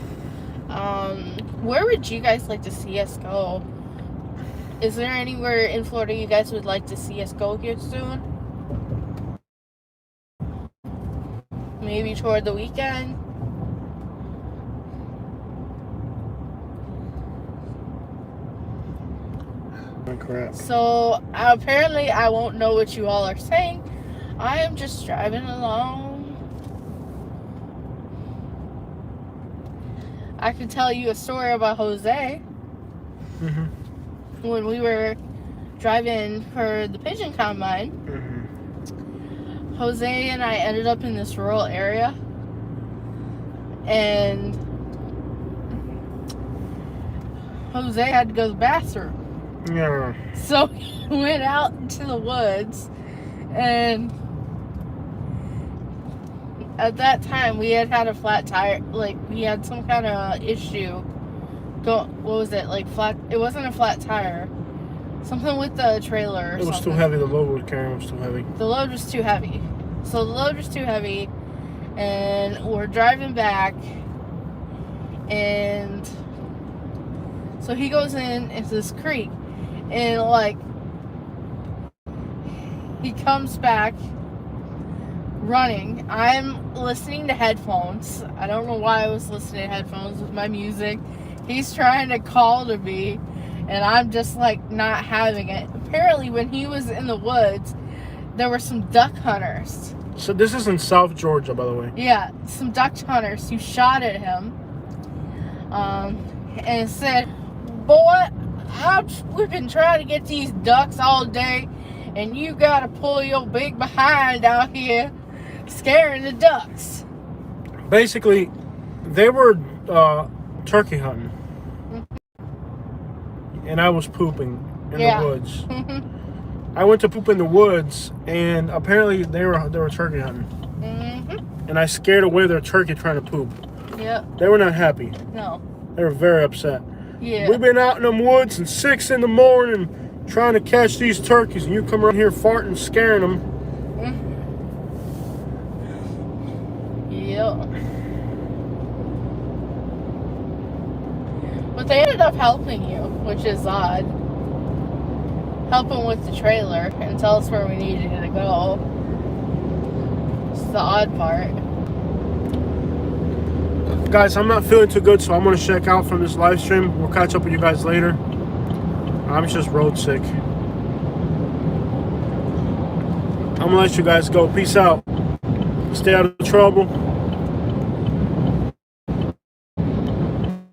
S1: Where would you guys like to see us go? Is there anywhere in Florida you guys would like to see us go here soon? Maybe toward the weekend?
S2: Oh, crap.
S1: So apparently I won't know what you all are saying. I am just driving along. I could tell you a story about Jose.
S2: Mm-hmm.
S1: When we were driving for the pigeon combine,
S2: Mm-hmm.
S1: Jose and I ended up in this rural area, and Jose had to go to the bathroom.
S2: Yeah.
S1: So he went out into the woods, and at that time we had a flat tire. Like, we had some kind of issue. What was it? Like, flat. It wasn't a flat tire. Something with the trailer or
S2: It was
S1: something.
S2: too heavy. The load was carrying was too heavy.
S1: The load was too heavy. So the load was too heavy, and we're driving back, and so he goes into this creek, and like he comes back running. I'm listening to headphones. I don't know why I was listening to headphones with my music. He's trying to call to me, and I'm just like not having it. Apparently when he was in the woods, there were some duck hunters.
S2: So this is in South Georgia, by the way.
S1: Yeah, some duck hunters who shot at him, and said, "Boy, we've been trying to get these ducks all day, and you gotta pull your big behind out here scaring the ducks."
S2: Basically, they were turkey hunting, and I was pooping in the woods. I went to poop in the woods, and apparently they were turkey hunting.
S1: Mm-hmm.
S2: And I scared away their turkey trying to poop.
S1: Yep.
S2: They were not happy.
S1: No.
S2: They were very upset.
S1: Yeah.
S2: We've been out in them woods since 6 in the morning trying to catch these turkeys, and you come around here farting, scaring them.
S1: Yep. But they ended up helping you, which is odd. Helping with the trailer and tell us where we needed to go. It's the odd part.
S2: Guys, I'm not feeling too good, so I'm going to check out from this live stream. We'll catch up with you guys later. I'm just road sick. I'm going to let you guys go. Peace out. Stay out of trouble.